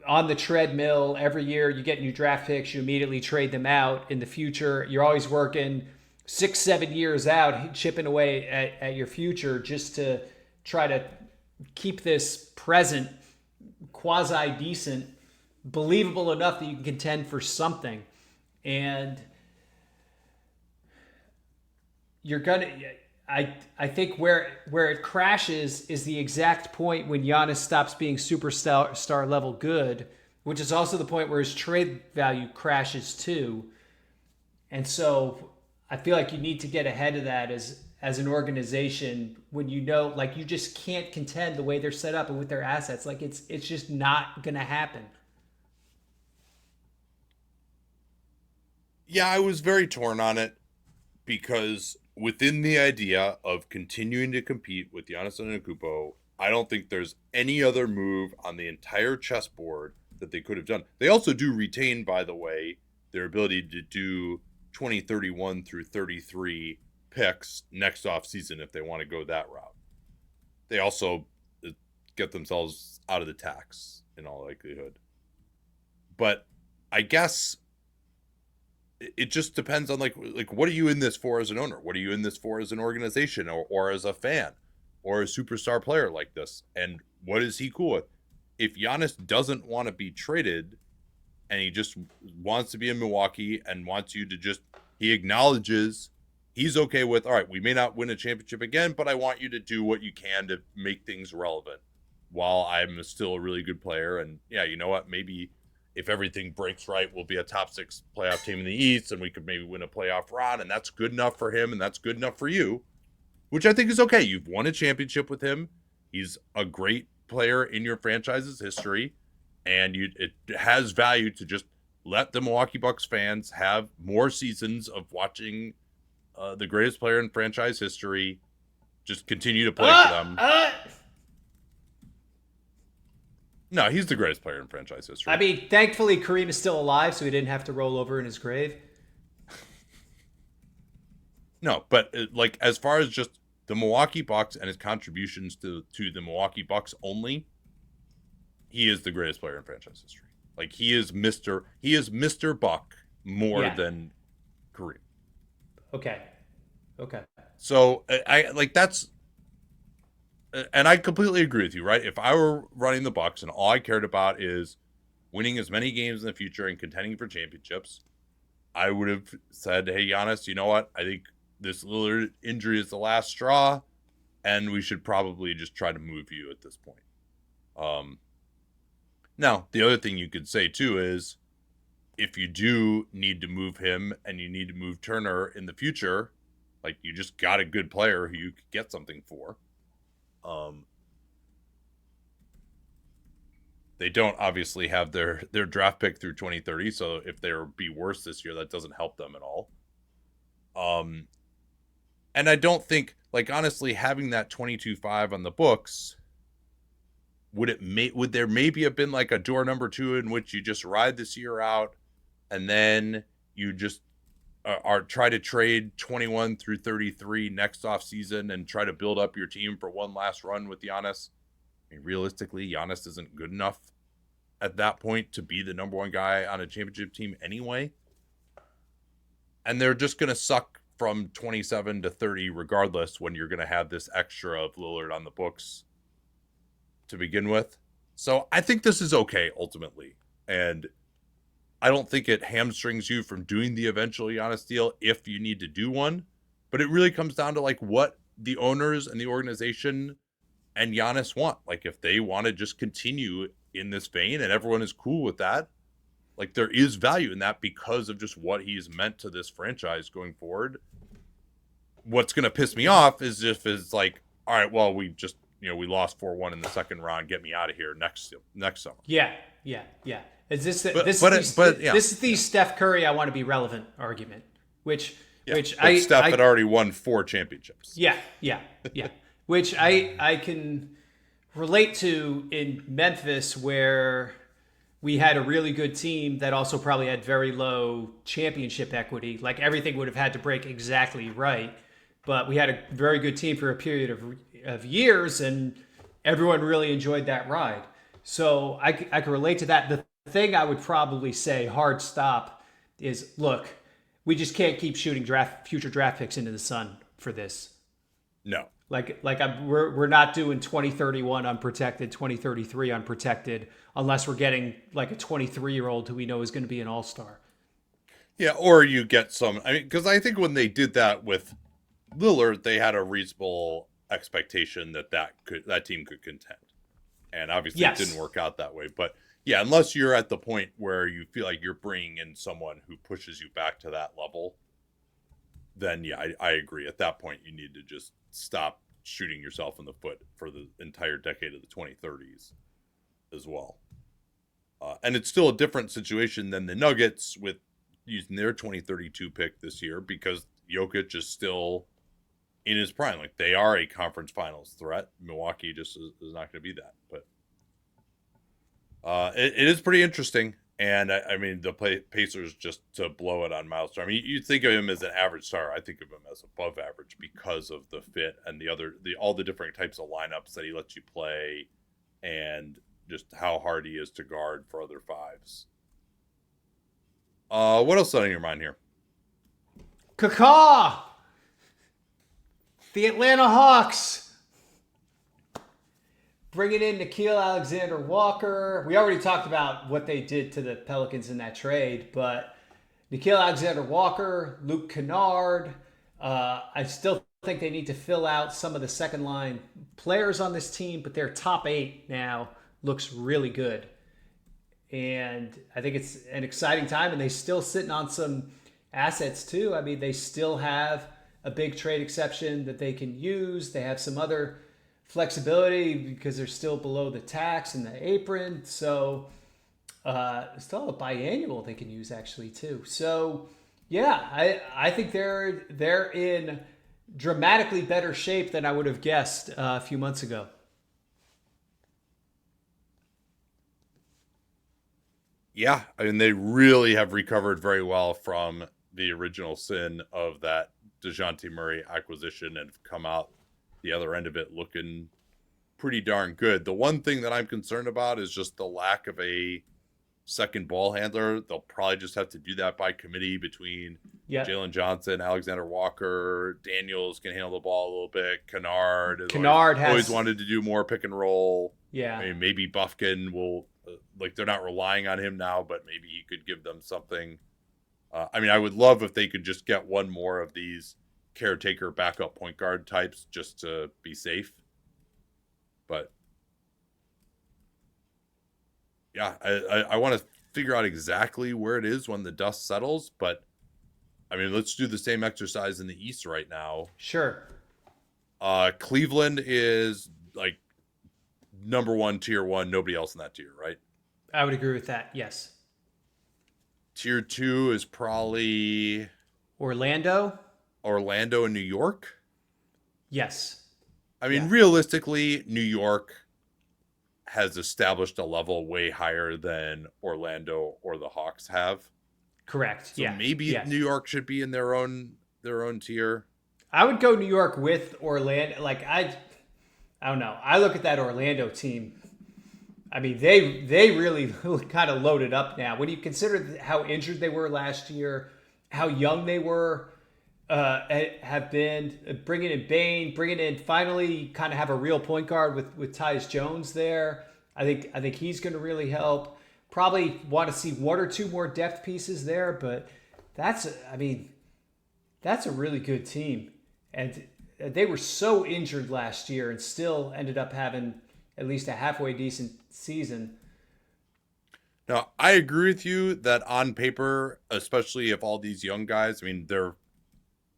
on the treadmill every year. You get new draft picks, you immediately trade them out. In the future, you're always working 6-7 years out, chipping away at your future just to try to keep this present quasi decent, believable enough that you can contend for something. And you're gonna I think where it crashes is the exact point when Giannis stops being superstar level good, which is also the point where his trade value crashes too. And so I feel like you need to get ahead of that as an organization when you know like you just can't contend the way they're set up and with their assets. Like it's just not gonna happen. Yeah, I was very torn on it because within the idea of continuing to compete with Giannis Antetokounmpo, I don't think there's any other move on the entire chessboard that they could have done. They also do retain, by the way, their ability to do 2031 through 33 picks next offseason if they want to go that route. They also get themselves out of the tax in all likelihood. But I guess it just depends on like what are you in this for as an owner? What are you in this for as an organization or as a fan or a superstar player like this? And what is he cool with? If Giannis doesn't want to be traded and he just wants to be in Milwaukee and wants you to just, he acknowledges he's okay with, all right, we may not win a championship again, but I want you to do what you can to make things relevant while I'm still a really good player. And yeah, you know what? Maybe if everything breaks right, we'll be a top 6 playoff team in the East and we could maybe win a playoff run. And that's good enough for him. And that's good enough for you, which I think is okay. You've won a championship with him. He's a great player in your franchise's history. And it has value to just let the Milwaukee Bucks fans have more seasons of watching the greatest player in franchise history just continue to play for them. No, he's the greatest player in franchise history. I mean, thankfully Kareem is still alive, so he didn't have to roll over in his grave. No, but like as far as just the Milwaukee Bucks and his contributions to the Milwaukee Bucks he is the greatest player in franchise history. Like he is Mr. Buck more than Kareem. Okay. So I like that's, and I completely agree with you, right? If I were running the Bucks and all I cared about is winning as many games in the future and contending for championships, I would have said, hey, Giannis, you know what? I think this Lillard injury is the last straw, and we should probably just try to move you at this point. Now, the other thing you could say, too, is if you do need to move him and you need to move Turner in the future, like you just got a good player who you could get something for. They don't obviously have their draft pick through 2030, so if they're be worse this year, that doesn't help them at all. And I don't think, like honestly, having that 22-5 on the books, would there maybe have been like a door number 2 in which you just ride this year out, and then you just try to trade 21 through 33 next off season and try to build up your team for one last run with Giannis? I mean, realistically, Giannis isn't good enough at that point to be the number 1 guy on a championship team anyway. And they're just going to suck from 27 to 30 regardless when you're going to have this extra of Lillard on the books to begin with. So I think this is okay ultimately. And I don't think it hamstrings you from doing the eventual Giannis deal if you need to do one. But it really comes down to like what the owners and the organization and Giannis want. Like if they want to just continue in this vein and everyone is cool with that, like there is value in that because of just what he's meant to this franchise going forward. What's going to piss me off is if it's like, all right, well, we just, we lost 4-1 in the second round. Get me out of here next summer. Yeah. Is this is the Steph Curry I want to be relevant argument, which Steph had already won 4 championships. Yeah. Which I can relate to in Memphis, where we had a really good team that also probably had very low championship equity. Like everything would have had to break exactly right, but we had a very good team for a period of years, and everyone really enjoyed that ride. So I can relate to that. The thing I would probably say hard stop is, look, we just can't keep shooting future draft picks into the sun for this. No. We're not doing 2031 unprotected, 2033 unprotected, unless we're getting like a 23-year-old who we know is going to be an all-star. Yeah, or you get some. I mean, because I think when they did that with Lillard, they had a reasonable expectation that team could contend, and obviously it didn't work out that way. But yeah, unless you're at the point where you feel like you're bringing in someone who pushes you back to that level, then yeah, I agree. At that point, you need to just stop shooting yourself in the foot for the entire decade of the 2030s as well. And it's still a different situation than the Nuggets with using their 2032 pick this year, because Jokic is still in his prime. Like they are a conference finals threat. Milwaukee just is not going to be that. But it is pretty interesting. And I mean, the Pacers, just to blow it on Myles Turner. I mean, you think of him as an average star. I think of him as above average because of the fit and all the different types of lineups that he lets you play, and just how hard he is to guard for other fives. What else is on your mind here? Caw. The Atlanta Hawks. Bringing in Nickeil Alexander-Walker. We already talked about what they did to the Pelicans in that trade, but Nickeil Alexander-Walker, Luke Kennard. I still think they need to fill out some of the second line players on this team, but their top 8 now looks really good. And I think it's an exciting time, and they still sitting on some assets too. I mean, they still have a big trade exception that they can use. They have some other flexibility because they're still below the tax and the apron. So still a biannual they can use actually too. So yeah, I think they're in dramatically better shape than I would have guessed a few months ago. Yeah, I mean, they really have recovered very well from the original sin of that DeJounte Murray acquisition and have come out the other end of it looking pretty darn good. The one thing that I'm concerned about is just the lack of a second ball handler. They'll probably just have to do that by committee between Jalen Johnson, Alexander Walker, Daniels can handle the ball a little bit. Kennard always wanted to do more pick and roll. Yeah. I mean, maybe Buffkin will, like, they're not relying on him now, but maybe he could give them something. I mean, I would love if they could just get one more of these caretaker backup point guard types just to be safe. But yeah, I want to figure out exactly where it is when the dust settles. But I mean, let's do the same exercise in the East right now. Sure. Cleveland is like number 1, tier 1, nobody else in that tier, right? I would agree with that. Yes. Tier 2 is probably Orlando and New York. Yes. I mean, realistically, New York has established a level way higher than Orlando or the Hawks have. Correct. So maybe New York should be in their own tier. I would go New York with Orlando. Like I don't know. I look at that Orlando team. I mean, they really kind of loaded up now. When you consider how injured they were last year, how young they were, have been, bringing in Bane, bringing in finally kind of have a real point guard with Tyus Jones there. I think he's going to really help. Probably want to see 1 or 2 more depth pieces there, but that's a really good team. And they were so injured last year and still ended up having at least a halfway decent season. Now, I agree with you that on paper, especially if all these young guys, I mean, their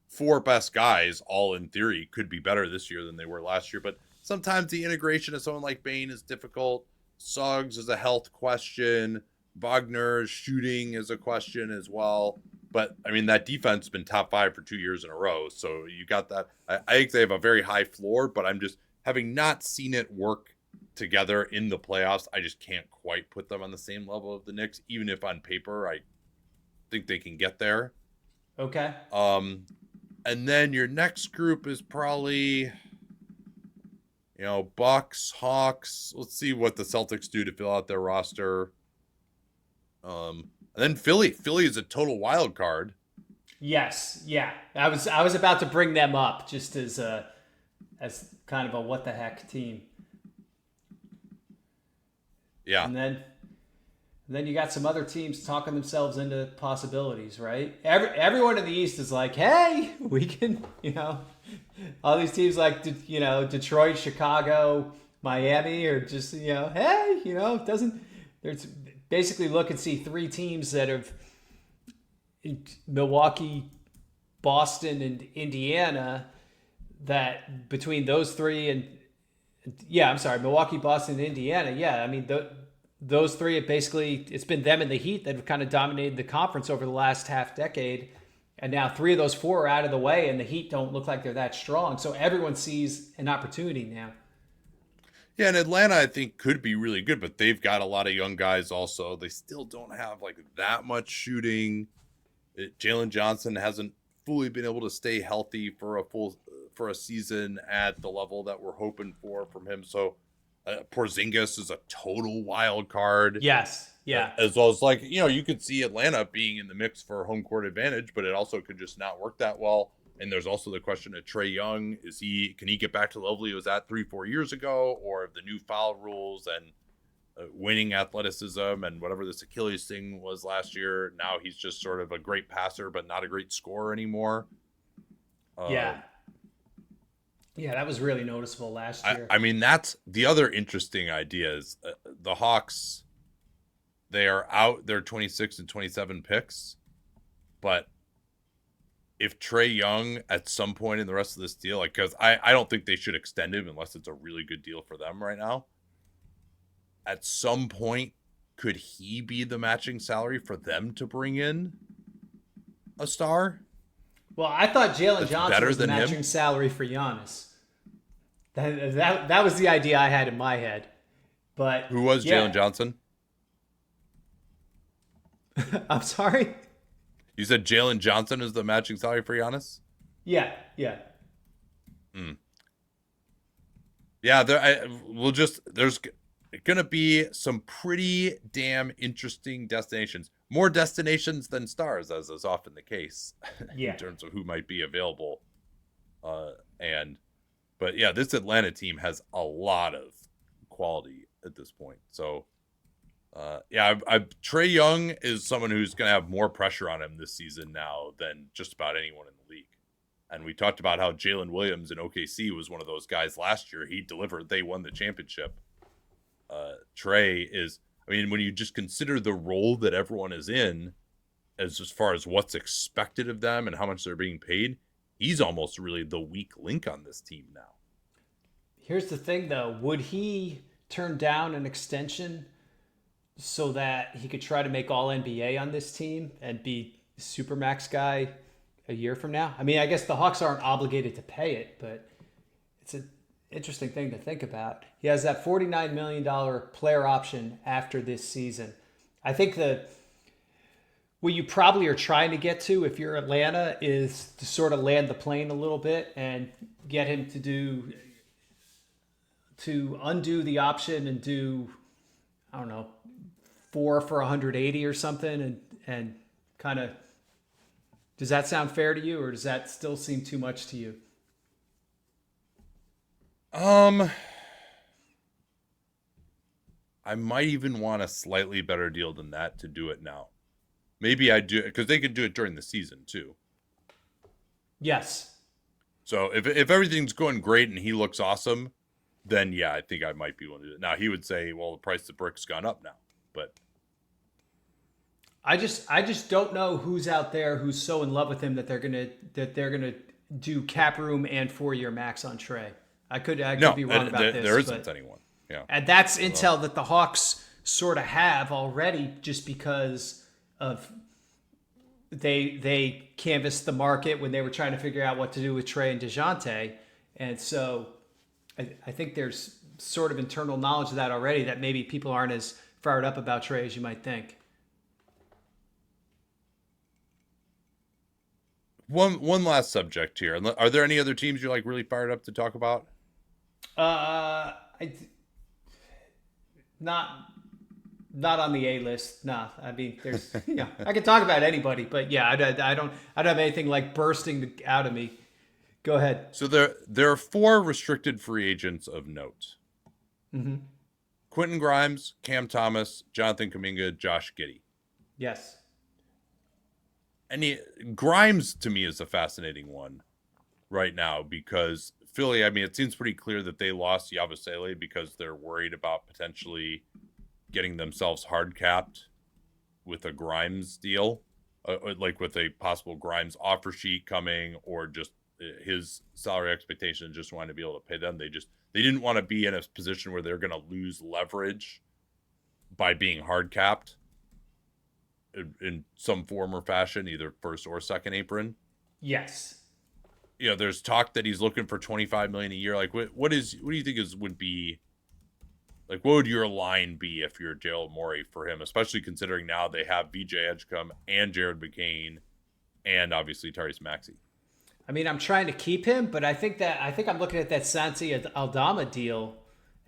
4 best guys, all in theory, could be better this year than they were last year. But sometimes the integration of someone like Bane is difficult. Suggs is a health question. Wagner's shooting is a question as well. But, I mean, that defense has been top 5 for 2 years in a row. So you got that. I think they have a very high floor, but I'm just, having not seen it work together in the playoffs, I just can't quite put them on the same level of the Knicks, even if on paper I think they can get there. Okay. And then your next group is probably, Bucks, Hawks. Let's see what the Celtics do to fill out their roster. And then Philly. Philly is a total wild card. Yes. Yeah. I was about to bring them up just as kind of a what the heck team. Yeah. And then you got some other teams talking themselves into possibilities, right? Everyone in the East is like, hey, we can, all these teams like, Detroit, Chicago, Miami, or just, hey, it doesn't, there's basically look and see 3 teams that have Milwaukee, Boston, and Indiana, that between those 3 and, Milwaukee, Boston, and Indiana. Yeah, I mean, those 3, it's been them and the Heat that have kind of dominated the conference over the last half decade. And now 3 of those 4 are out of the way, and the Heat don't look like they're that strong. So everyone sees an opportunity now. Yeah, and Atlanta, I think, could be really good, but they've got a lot of young guys also. They still don't have, that much shooting. Jalen Johnson hasn't fully been able to stay healthy for a season at the level that we're hoping for from him. So Porzingis is a total wild card. Yes. Yeah. As well as, like, you could see Atlanta being in the mix for home court advantage, but it also could just not work that well. And there's also the question of Trae Young. Can he get back to the level he was at 3-4 years ago, or the new foul rules and winning athleticism and whatever this Achilles thing was last year? Now he's just sort of a great passer, but not a great scorer anymore. Yeah, that was really noticeable last year. I mean, that's the other interesting idea is the Hawks. They are out their 26 and 27 picks, but if Trae Young at some point in the rest of this deal, like, because I don't think they should extend him unless it's a really good deal for them right now. At some point, could he be the matching salary for them to bring in a star? Well, I thought Jalen Johnson was the matching him? Salary for Giannis. That was the idea I had in my head. But who was Jalen Johnson? I'm sorry? You said Jalen Johnson is the matching salary for Giannis? Yeah. Yeah, there's going to be some pretty damn interesting destinations. More destinations than stars, as is often the case in terms of who might be available. But yeah, this Atlanta team has a lot of quality at this point. So, Trae Young is someone who's going to have more pressure on him this season now than just about anyone in the league. And we talked about how Jalen Williams in OKC was one of those guys last year. He delivered. They won the championship. Trae is, I mean, when you just consider the role that everyone is in, as far as what's expected of them and how much they're being paid, he's almost really the weak link on this team now. Here's the thing, though. Would he turn down an extension so that he could try to make all NBA on this team and be Supermax guy a year from now? I mean, I guess the Hawks aren't obligated to pay it, but it's an interesting thing to think about. He has that $49 million player option after this season. I think what you probably are trying to get to if you're Atlanta is to sort of land the plane a little bit and get him to undo the option and do, I don't know, 4 for 180 or something, and kind of, does that sound fair to you, or does that still seem too much to you? I might even want a slightly better deal than that to do it now. Maybe I do, because they could do it during the season too. Yes. So if everything's going great and he looks awesome, then yeah, I think I might be willing to do it. Now he would say, well, the price of brick's gone up now, but I just don't know who's out there who's so in love with him that they're gonna do cap room and 4-year max on Trae. I could be wrong about this. There isn't anyone. Yeah, and that's intel that the Hawks sort of have already, just because of they canvassed the market when they were trying to figure out what to do with Trae and DeJounte, and so I think there's sort of internal knowledge of that already, that maybe people aren't as fired up about Trae as you might think. One last subject here. Are there any other teams you're like really fired up to talk about? Not on the A list. Nah, I mean, there's I can talk about anybody, but yeah, I don't have anything like bursting out of me. Go ahead. So there are 4 restricted free agents of note. Mm-hmm. Quentin Grimes, Cam Thomas, Jonathan Kuminga, Josh Giddey. Yes. And Grimes to me is a fascinating one right now, because Philly, I mean, it seems pretty clear that they lost Yabusele because they're worried about potentially getting themselves hard capped with a Grimes deal, like with a possible Grimes offer sheet coming, or just his salary expectation, just wanting to be able to pay them. They didn't want to be in a position where they're going to lose leverage by being hard capped in some form or fashion, either first or second apron. Yes. There's talk that he's looking for $25 million a year. Like, what do you think would be, like, what would your line be if you're Daryl Morey for him, especially considering now they have VJ Edgecombe and Jared McCain and obviously Tyrese Maxey? I mean, I'm trying to keep him, but I think I'm looking at that Santi Aldama deal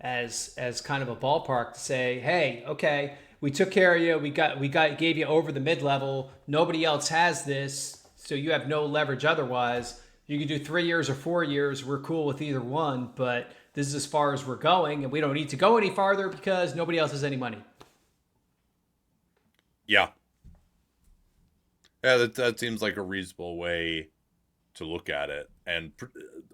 as kind of a ballpark to say, hey, okay, we took care of you. We gave you over the mid level. Nobody else has this, so you have no leverage otherwise. You can do 3 years or 4 years. We're cool with either one, but this is as far as we're going, and we don't need to go any farther because nobody else has any money. Yeah. Yeah, that seems like a reasonable way to look at it. And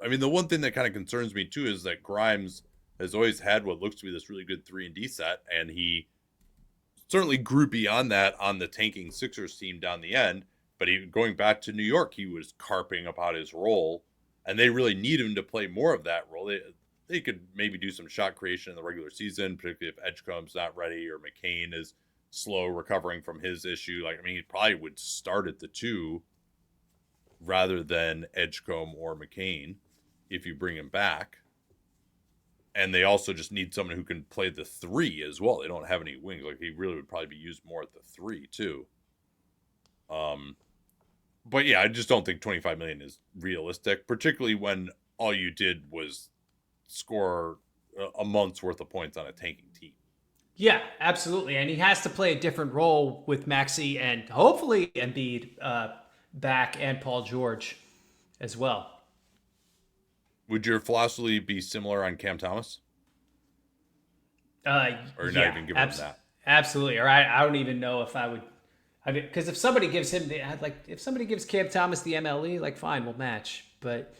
I mean, the one thing that kind of concerns me too is that Grimes has always had what looks to be this really good 3-and-D set, and he certainly grew beyond that on the tanking Sixers team down the end. But going back to New York, he was carping about his role, and they really need him to play more of that role. They could maybe do some shot creation in the regular season, particularly if Edgecombe's not ready or McCain is slow recovering from his issue. Like, I mean, he probably would start at the 2 rather than Edgecombe or McCain if you bring him back. And they also just need someone who can play the 3 as well. They don't have any wings. Like, he really would probably be used more at the 3 too. But yeah, I just don't think 25 million is realistic, particularly when all you did was score a month's worth of points on a tanking team. Yeah, absolutely. And he has to play a different role with Maxey and hopefully Embiid back, and Paul George as well. Would your philosophy be similar on Cam Thomas? Or you're not even giving him that? Absolutely. Or I don't even know if I would. I mean, because if somebody gives him if somebody gives Cam Thomas the MLE, like, fine, we'll match. But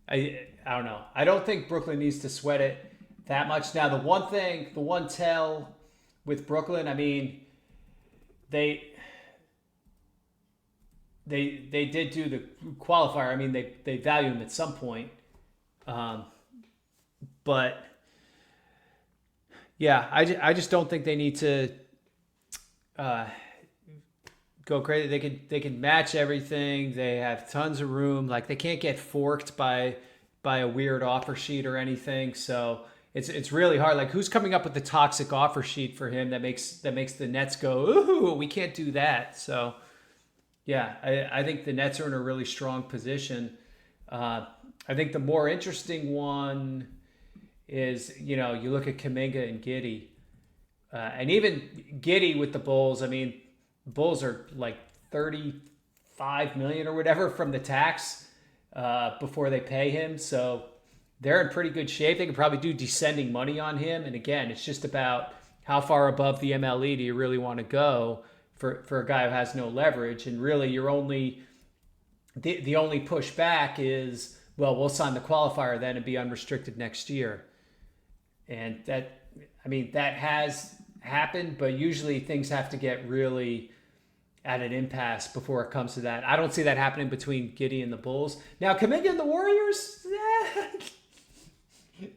I don't know. I don't think Brooklyn needs to sweat it that much. Now, the one tell with Brooklyn, I mean, they did do the qualifier. I mean, they value him at some point. But yeah, I just don't think they need to go crazy. They can match everything. They have tons of room. Like, they can't get forked by a weird offer sheet or anything. So it's really hard. Like, who's coming up with the toxic offer sheet for him that makes the Nets go, ooh, we can't do that. So yeah, I think the Nets are in a really strong position. I think the more interesting one is, you look at Kuminga and Giddey. And even Giddey with the Bulls, I mean, Bulls are like 35 million or whatever from the tax before they pay him. So they're in pretty good shape. They can probably do descending money on him. And again, it's just about how far above the MLE do you really want to go for a guy who has no leverage. And really, you're only the only pushback is, well, we'll sign the qualifier then and be unrestricted next year. And that has happened, but usually things have to get really at an impasse before it comes to that. I don't see that happening between Giddey and the Bulls. Now, Kuminga and the Warriors,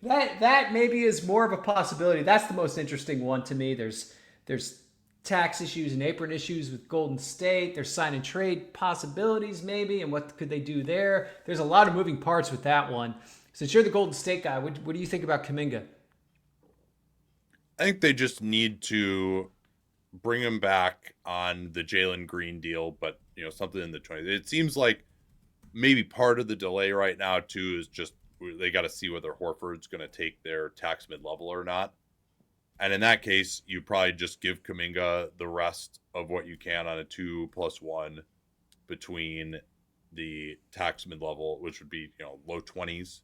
that maybe is more of a possibility. That's the most interesting one to me. There's tax issues and apron issues with Golden State. There's sign and trade possibilities maybe, and what could they do there? There's a lot of moving parts with that one. Since you're the Golden State guy, what do you think about Kuminga? I think they just need to bring him back on the Jalen Green deal, but something in the 20s. It seems like maybe part of the delay right now too is just they got to see whether Horford's going to take their tax mid-level or not. And in that case, you probably just give Kuminga the rest of what you can on a 2+1 between the tax mid-level, which would be low 20s.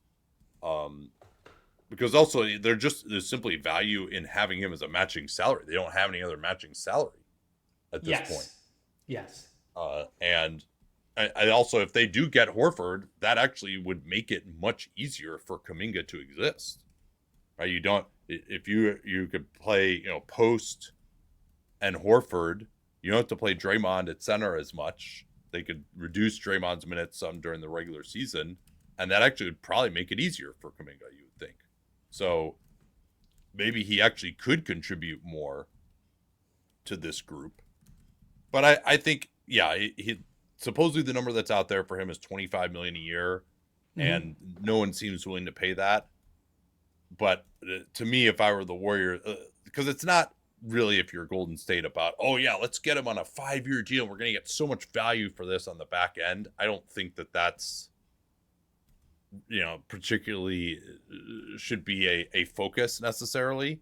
Because also there's simply value in having him as a matching salary. They don't have any other matching salary at this point. Yes. And I also, if they do get Horford, that actually would make it much easier for Kuminga to exist. Right? You don't, if you could play, Post and Horford, you don't have to play Draymond at center as much. They could reduce Draymond's minutes some during the regular season, and that actually would probably make it easier for Kuminga, you would think. So maybe he actually could contribute more to this group. But I think, yeah, he supposedly the number that's out there for him is 25 million a year, and no one seems willing to pay that. But to me, if I were the Warriors, because it's not really, if you're Golden State, about, oh yeah, let's get him on a 5-year deal. We're going to get so much value for this on the back end. I don't think that that's particularly should be a focus necessarily.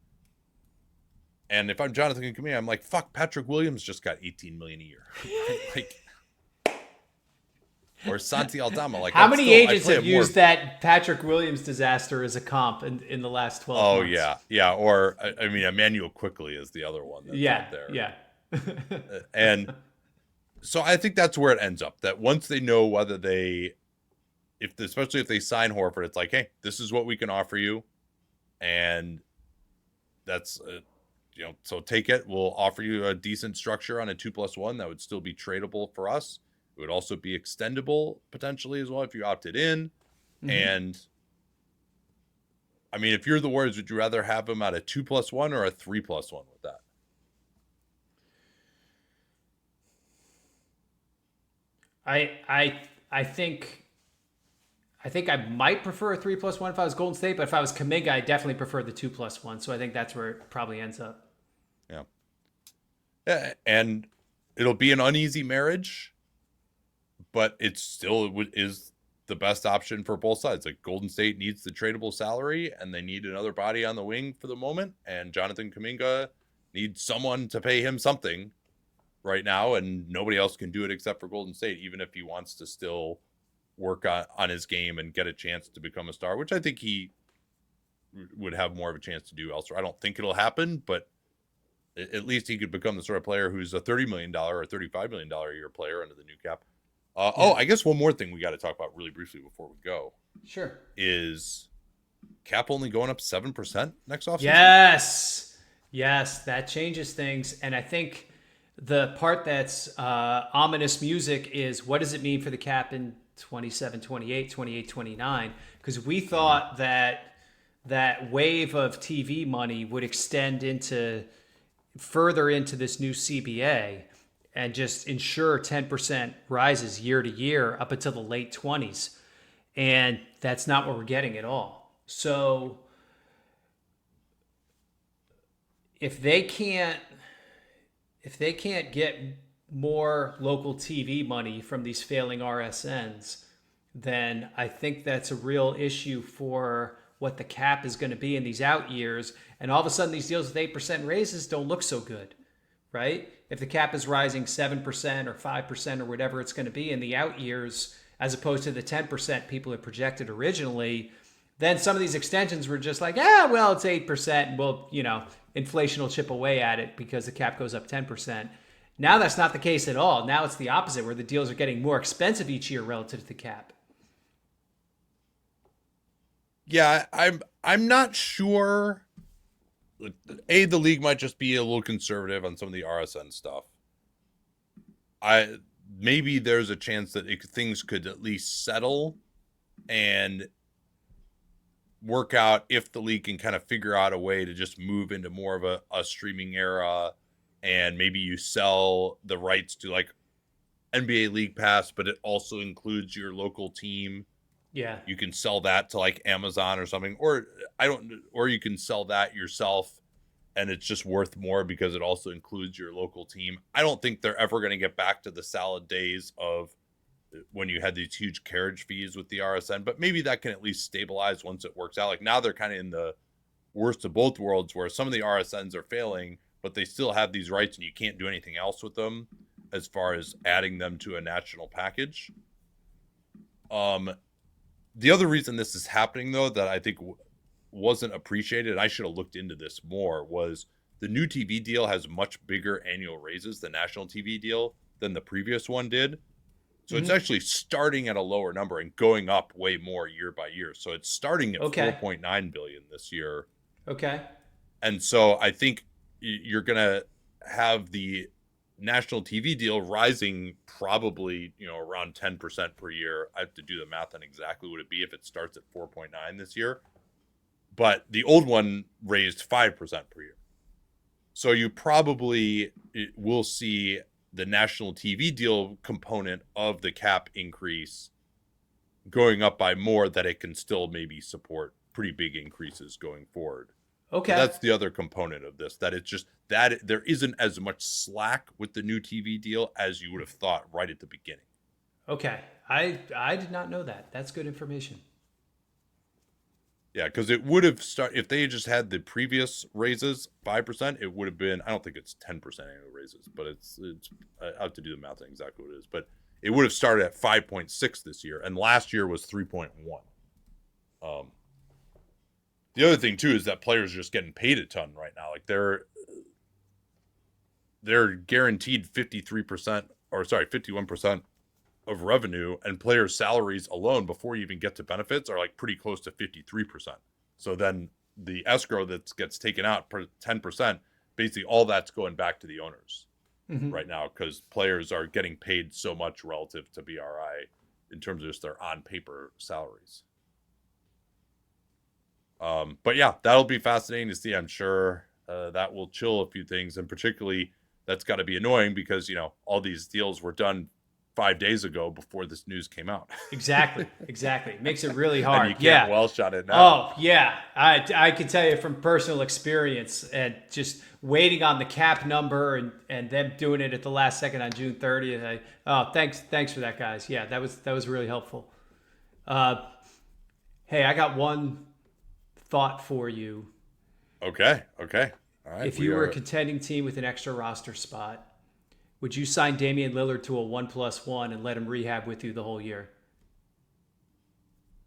And if I'm Jonathan Kuminga, I'm like, fuck, Patrick Williams just got $18 million a year. Like, or Santi Aldama. Like, how many agents have used that Patrick Williams disaster as a comp in the last 12 months? Oh, yeah. Or, I mean, Emmanuel Quickly is the other one that's out there. Yeah. And so I think that's where it ends up. That once they know whether especially if they sign Horford, it's like, hey, this is what we can offer you. And that's, so take it. We'll offer you a decent structure on a 2+1 that would still be tradable for us. It would also be extendable potentially as well if you opted in. Mm-hmm. And I mean, if you're the Warriors, would you rather have him at a 2+1 or a 3+1 with that? I think I might prefer a 3+1 if I was Golden State, but if I was Kuminga, I definitely prefer the 2+1. So I think that's where it probably ends up. Yeah, and it'll be an uneasy marriage, but it still is the best option for both sides. Like, Golden State needs the tradable salary, and they need another body on the wing for the moment. And Jonathan Kuminga needs someone to pay him something right now, and nobody else can do it except for Golden State, even if he wants to still work on his game and get a chance to become a star, which I think he would have more of a chance to do elsewhere. I don't think it'll happen, but at least he could become the sort of player who's a $30 million or $35 million a year player under the new cap. I guess one more thing we got to talk about really briefly before we go. Sure. Is cap only going up 7% next offseason? Yes, that changes things. And I think the part that's ominous music is, what does it mean for the cap in 27, 28, 28, 29? Because we thought that wave of TV money would extend further into this new CBA and just ensure 10% rises year to year up until the late 20s. And that's not what we're getting at all. So if they can't get more local TV money from these failing RSNs, then I think that's a real issue for what the cap is going to be in these out years. And all of a sudden, these deals with 8% raises don't look so good, right? If the cap is rising 7% or 5% or whatever it's going to be in the out years, as opposed to the 10% people had projected originally, then some of these extensions were just like, well, it's 8%, and we'll, inflation will chip away at it because the cap goes up 10%. Now that's not the case at all. Now it's the opposite, where the deals are getting more expensive each year relative to the cap. Yeah, I'm not sure. The league might just be a little conservative on some of the RSN stuff. Maybe there's a chance that things could at least settle and work out if the league can kind of figure out a way to just move into more of a streaming era, and maybe you sell the rights to like NBA League Pass, but it also includes your local team. Yeah. You can sell that to like Amazon or something, or you can sell that yourself and it's just worth more because it also includes your local team. I don't think they're ever going to get back to the salad days of when you had these huge carriage fees with the RSN, but maybe that can at least stabilize once it works out. Like, now they're kind of in the worst of both worlds, where some of the RSNs are failing, but they still have these rights and you can't do anything else with them as far as adding them to a national package. The other reason this is happening, though, that I think wasn't appreciated, and I should have looked into this more, was the new TV deal has much bigger annual raises, the national TV deal, than the previous one did. So It's actually starting at a lower number and going up way more year by year. So it's starting at $4.9 billion this year. Okay. And so I think you're going to have the national TV deal rising probably, around 10% per year. I have to do the math on exactly what it'd be if it starts at 4.9 this year. But the old one raised 5% per year. So you probably will see the national TV deal component of the cap increase going up by more, that it can still maybe support pretty big increases going forward. Okay. So that's the other component of this, that it's just that there isn't as much slack with the new TV deal as you would have thought right at the beginning. Okay. I did not know that. That's good information. Yeah, because it would have started if they just had the previous raises 5%. It would have been. I don't think it's 10% annual raises, but it's. I have to do the math on exactly what it is, but it would have started at 5.6 this year, and last year was 3.1. The other thing too is that players are just getting paid a ton right now. Like they're guaranteed 53% or sorry 51% of revenue, and players' salaries alone before you even get to benefits are like pretty close to 53%. So then the escrow that gets taken out per 10%, basically all that's going back to the owners right now because players are getting paid so much relative to BRI in terms of just their on paper salaries. But yeah, that'll be fascinating to see. I'm sure that will chill a few things, and particularly that's got to be annoying because all these deals were done 5 days ago before this news came out. Exactly. It makes it really hard. And you can't Welsh on it now. Oh yeah, I can tell you from personal experience, and just waiting on the cap number and them doing it at the last second on June 30th. Thanks for that, guys. Yeah, that was really helpful. Hey, I got one thought for you. Okay. All right. If you were a contending team with an extra roster spot, would you sign Damian Lillard to a 1+1 and let him rehab with you the whole year?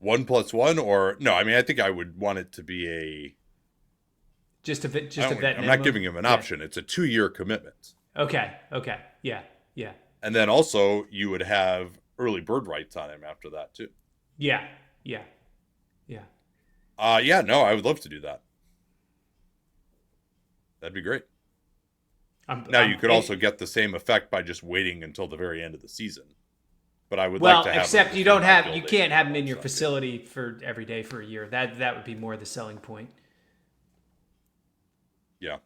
1+1 or no? I mean, I think I would want it to be a vet. I'm minimum? not giving him an option. It's a 2-year commitment. Okay. Yeah. And then also you would have early bird rights on him after that too. Yeah. Yeah. No, I would love to do that. That'd be great. You could also get the same effect by just waiting until the very end of the season. But I would like to have. Except you can't have him in your facility for every day for a year. That would be more the selling point. Yeah.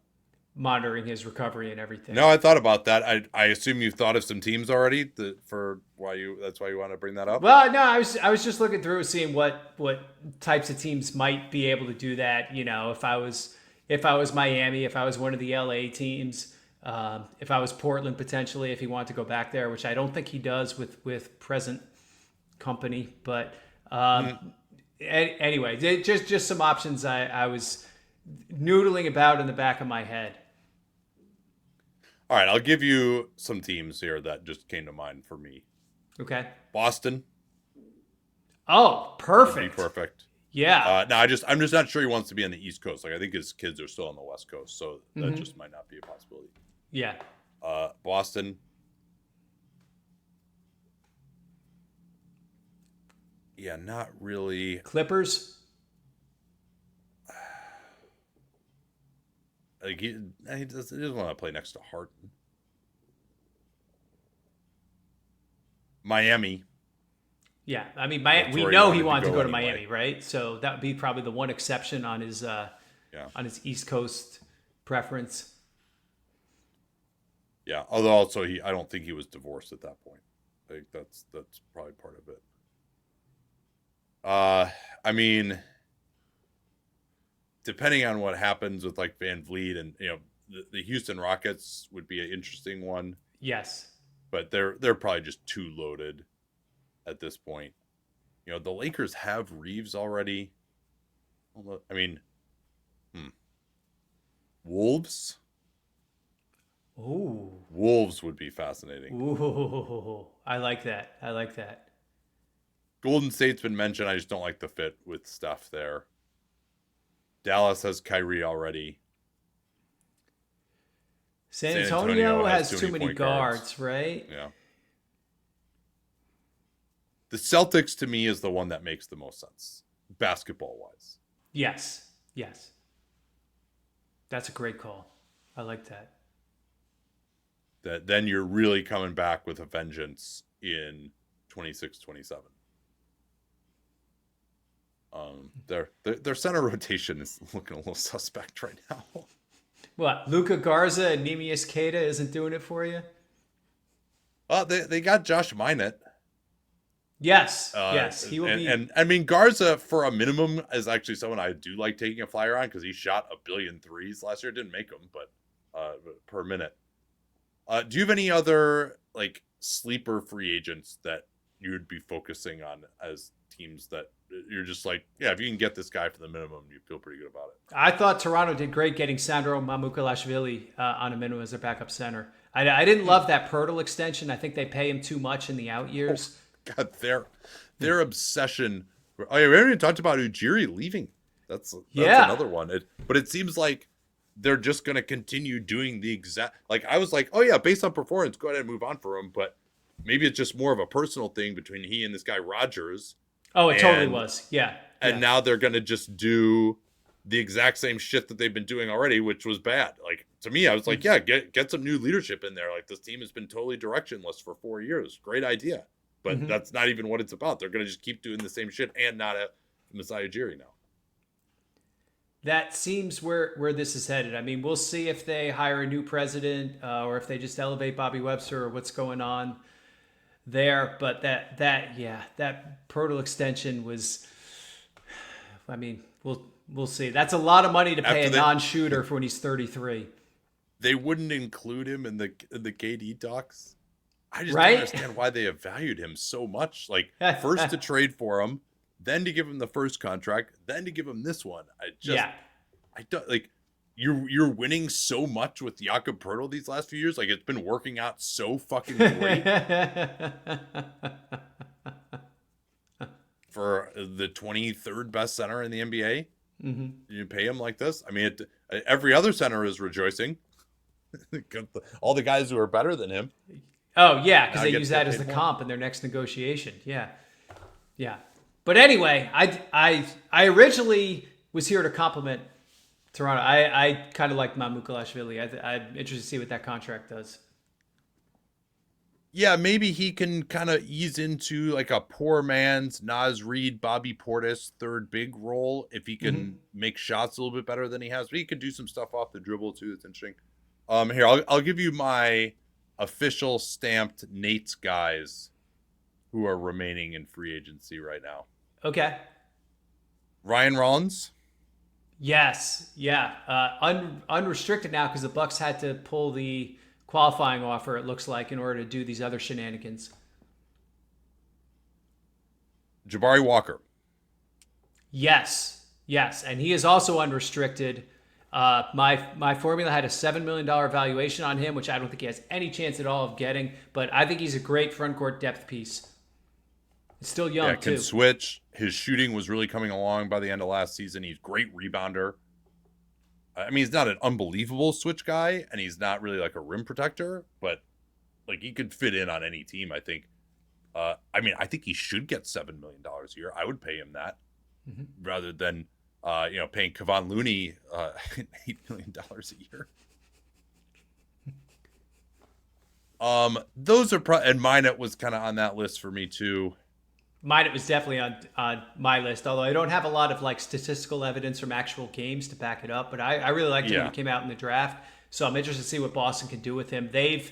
Monitoring his recovery and everything. No, I thought about that. I assume you've thought of some teams already that's why you want to bring that up. Well, no, I was just looking through seeing what types of teams might be able to do that. If I was Miami, if I was one of the LA teams. If I was Portland, potentially, if he wanted to go back there, which I don't think he does with present company. But anyway, just some options I was noodling about in the back of my head. All right, I'll give you some teams here that just came to mind for me. Okay. Boston. Oh, perfect. Would be perfect. Yeah. No, I'm just not sure he wants to be on the East Coast. Like I think his kids are still on the West Coast, so that just might not be a possibility. Yeah. Boston. Yeah, not really. Clippers. Like he doesn't want to play next to Harden. Miami. Yeah, I mean, we know he wanted to go to Miami, right? So that would be probably the one exception on his on his East Coast preference. Yeah, although also I don't think he was divorced at that point. I think that's probably part of it. I mean, depending on what happens with like Van Vliet and the Houston Rockets would be an interesting one. Yes, but they're probably just too loaded at this point. The Lakers have Reeves already. I mean, Wolves. Ooh. Wolves would be fascinating. Ooh, I like that. Golden State's been mentioned. I just don't like the fit with Steph there. Dallas has Kyrie already. San Antonio has too many guards, right? Yeah. The Celtics, to me, is the one that makes the most sense, basketball-wise. Yes. That's a great call. I like that. That then you're really coming back with a vengeance in 26-27. Their center rotation is looking a little suspect right now. What, Luka Garza and Neemias Queta isn't doing it for you? They got Josh Minott. Yes, he will be. And I mean, Garza for a minimum is actually someone I do like taking a flyer on because he shot 1 billion threes last year. Didn't make them, but per minute. Do you have any other like sleeper free agents that you would be focusing on as teams that you're just like, yeah, if you can get this guy for the minimum, you feel pretty good about it. I thought Toronto did great getting Sandro Mamukelashvili on a minimum as their backup center. I didn't love that Pirtle extension. I think they pay him too much in the out years. God, their obsession. Oh yeah, we haven't even talked about Ujiri leaving. That's another one. But it seems like they're just going to continue doing the exact. Like I was like, oh yeah, based on performance, go ahead and move on for him. But maybe it's just more of a personal thing between he and this guy Rogers. Oh, it totally was. Yeah. And now they're going to just do the exact same shit that they've been doing already, which was bad. Like to me, I was like, yeah, get some new leadership in there. Like this team has been totally directionless for 4 years. Great idea. But that's not even what it's about. They're going to just keep doing the same shit and not have Masai Ujiri now. That seems where this is headed. I mean, we'll see if they hire a new president or if they just elevate Bobby Webster or what's going on there. But that Pirtle extension was, I mean, we'll see. That's a lot of money to pay a non-shooter for when he's 33. They wouldn't include him in the KD talks. I just don't understand why they have valued him so much. Like first to trade for him, then to give him the first contract, then to give him this one. I don't like. You're winning so much with Jakob Poeltl these last few years. Like it's been working out so fucking great for the 23rd best center in the NBA. You pay him like this. I mean, every other center is rejoicing. All the guys who are better than him. Oh yeah, because they use that as the comp in their next negotiation. Yeah. But anyway, I originally was here to compliment Toronto. I kind of like Mamukelashvili. I'm interested to see what that contract does. Yeah, maybe he can kind of ease into like a poor man's Naz Reid, Bobby Portis third big role if he can make shots a little bit better than he has. But he can do some stuff off the dribble too. That's interesting. Here I'll give you my official stamped Nate's guys who are remaining in free agency right now. Okay. Ryan Rollins. Yes. Yeah. Unrestricted now because the Bucks had to pull the qualifying offer, it looks like, in order to do these other shenanigans. Jabari Walker. Yes. And he is also unrestricted. My formula had a $7 million valuation on him, which I don't think he has any chance at all of getting, but I think he's a great front court depth piece. He's still young, can switch. His shooting was really coming along by the end of last season. He's a great rebounder. I mean, he's not an unbelievable switch guy, and he's not really like a rim protector, but like he could fit in on any team, I think. I mean, I think he should get $7 million a year. I would pay him that rather than paying Kevon Looney $8 million a year. Those are and Minot was kind of on that list for me too. Minot was definitely on my list, although I don't have a lot of like statistical evidence from actual games to back it up. But I really liked him when he came out in the draft, so I'm interested to see what Boston can do with him. They've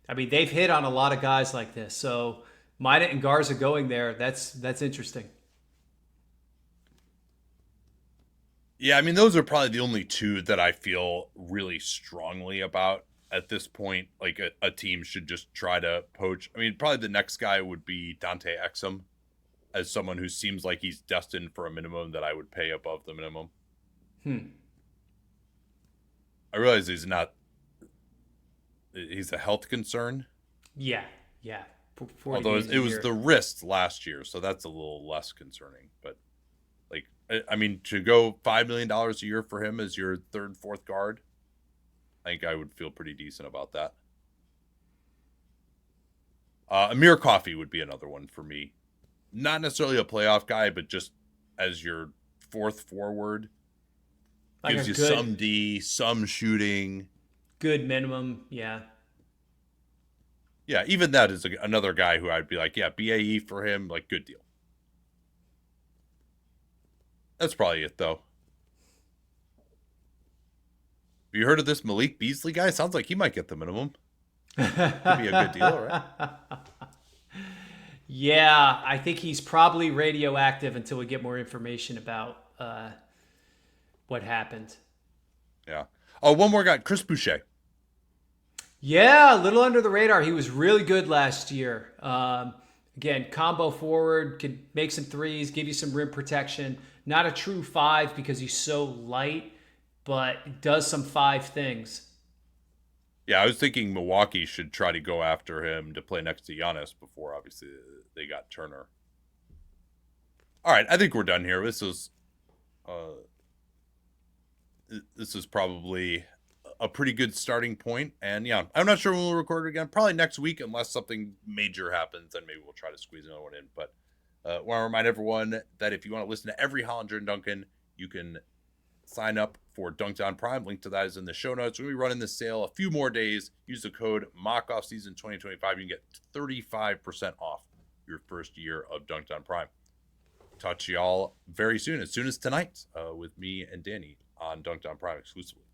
hit on a lot of guys like this, so Minot and Garza going there, that's interesting. Yeah, I mean, those are probably the only two that I feel really strongly about at this point. Like a team should just try to poach. I mean, probably the next guy would be Dante Exum as someone who seems like he's destined for a minimum that I would pay above the minimum. I realize he's a health concern. Yeah. Although it was the wrist last year, so that's a little less concerning. But I mean, to go $5 million a year for him as your third, fourth guard, I think I would feel pretty decent about that. Amir Coffey would be another one for me. Not necessarily a playoff guy, but just as your fourth forward. Like gives you some D, some shooting. Good minimum, yeah. Yeah, even that is another guy who I'd be like, yeah, BAE for him, like, good deal. That's probably it, though. Have you heard of this Malik Beasley guy? Sounds like he might get the minimum. Could be a good deal, right? Yeah, I think he's probably radioactive until we get more information about what happened. Yeah. Oh, one more guy, Chris Boucher. Yeah, a little under the radar. He was really good last year. Again, combo forward, could make some threes, give you some rim protection. Not a true 5 because he's so light, but does some 5 things. Yeah, I was thinking Milwaukee should try to go after him to play next to Giannis before, obviously, they got Turner. All right, I think we're done here. This is probably a pretty good starting point. And yeah, I'm not sure when we'll record it again. Probably next week, unless something major happens, then maybe we'll try to squeeze another one in. But want to remind everyone that if you want to listen to every Hollinger and Duncan, you can sign up for Dunked On Prime. Link to that is in the show notes. We'll be running this sale a few more days. Use the code MOCKOFFSEASON 2025. You can get 35% off your first year of Dunked On Prime. Talk to y'all very soon as tonight with me and Danny on Dunked On Prime exclusively.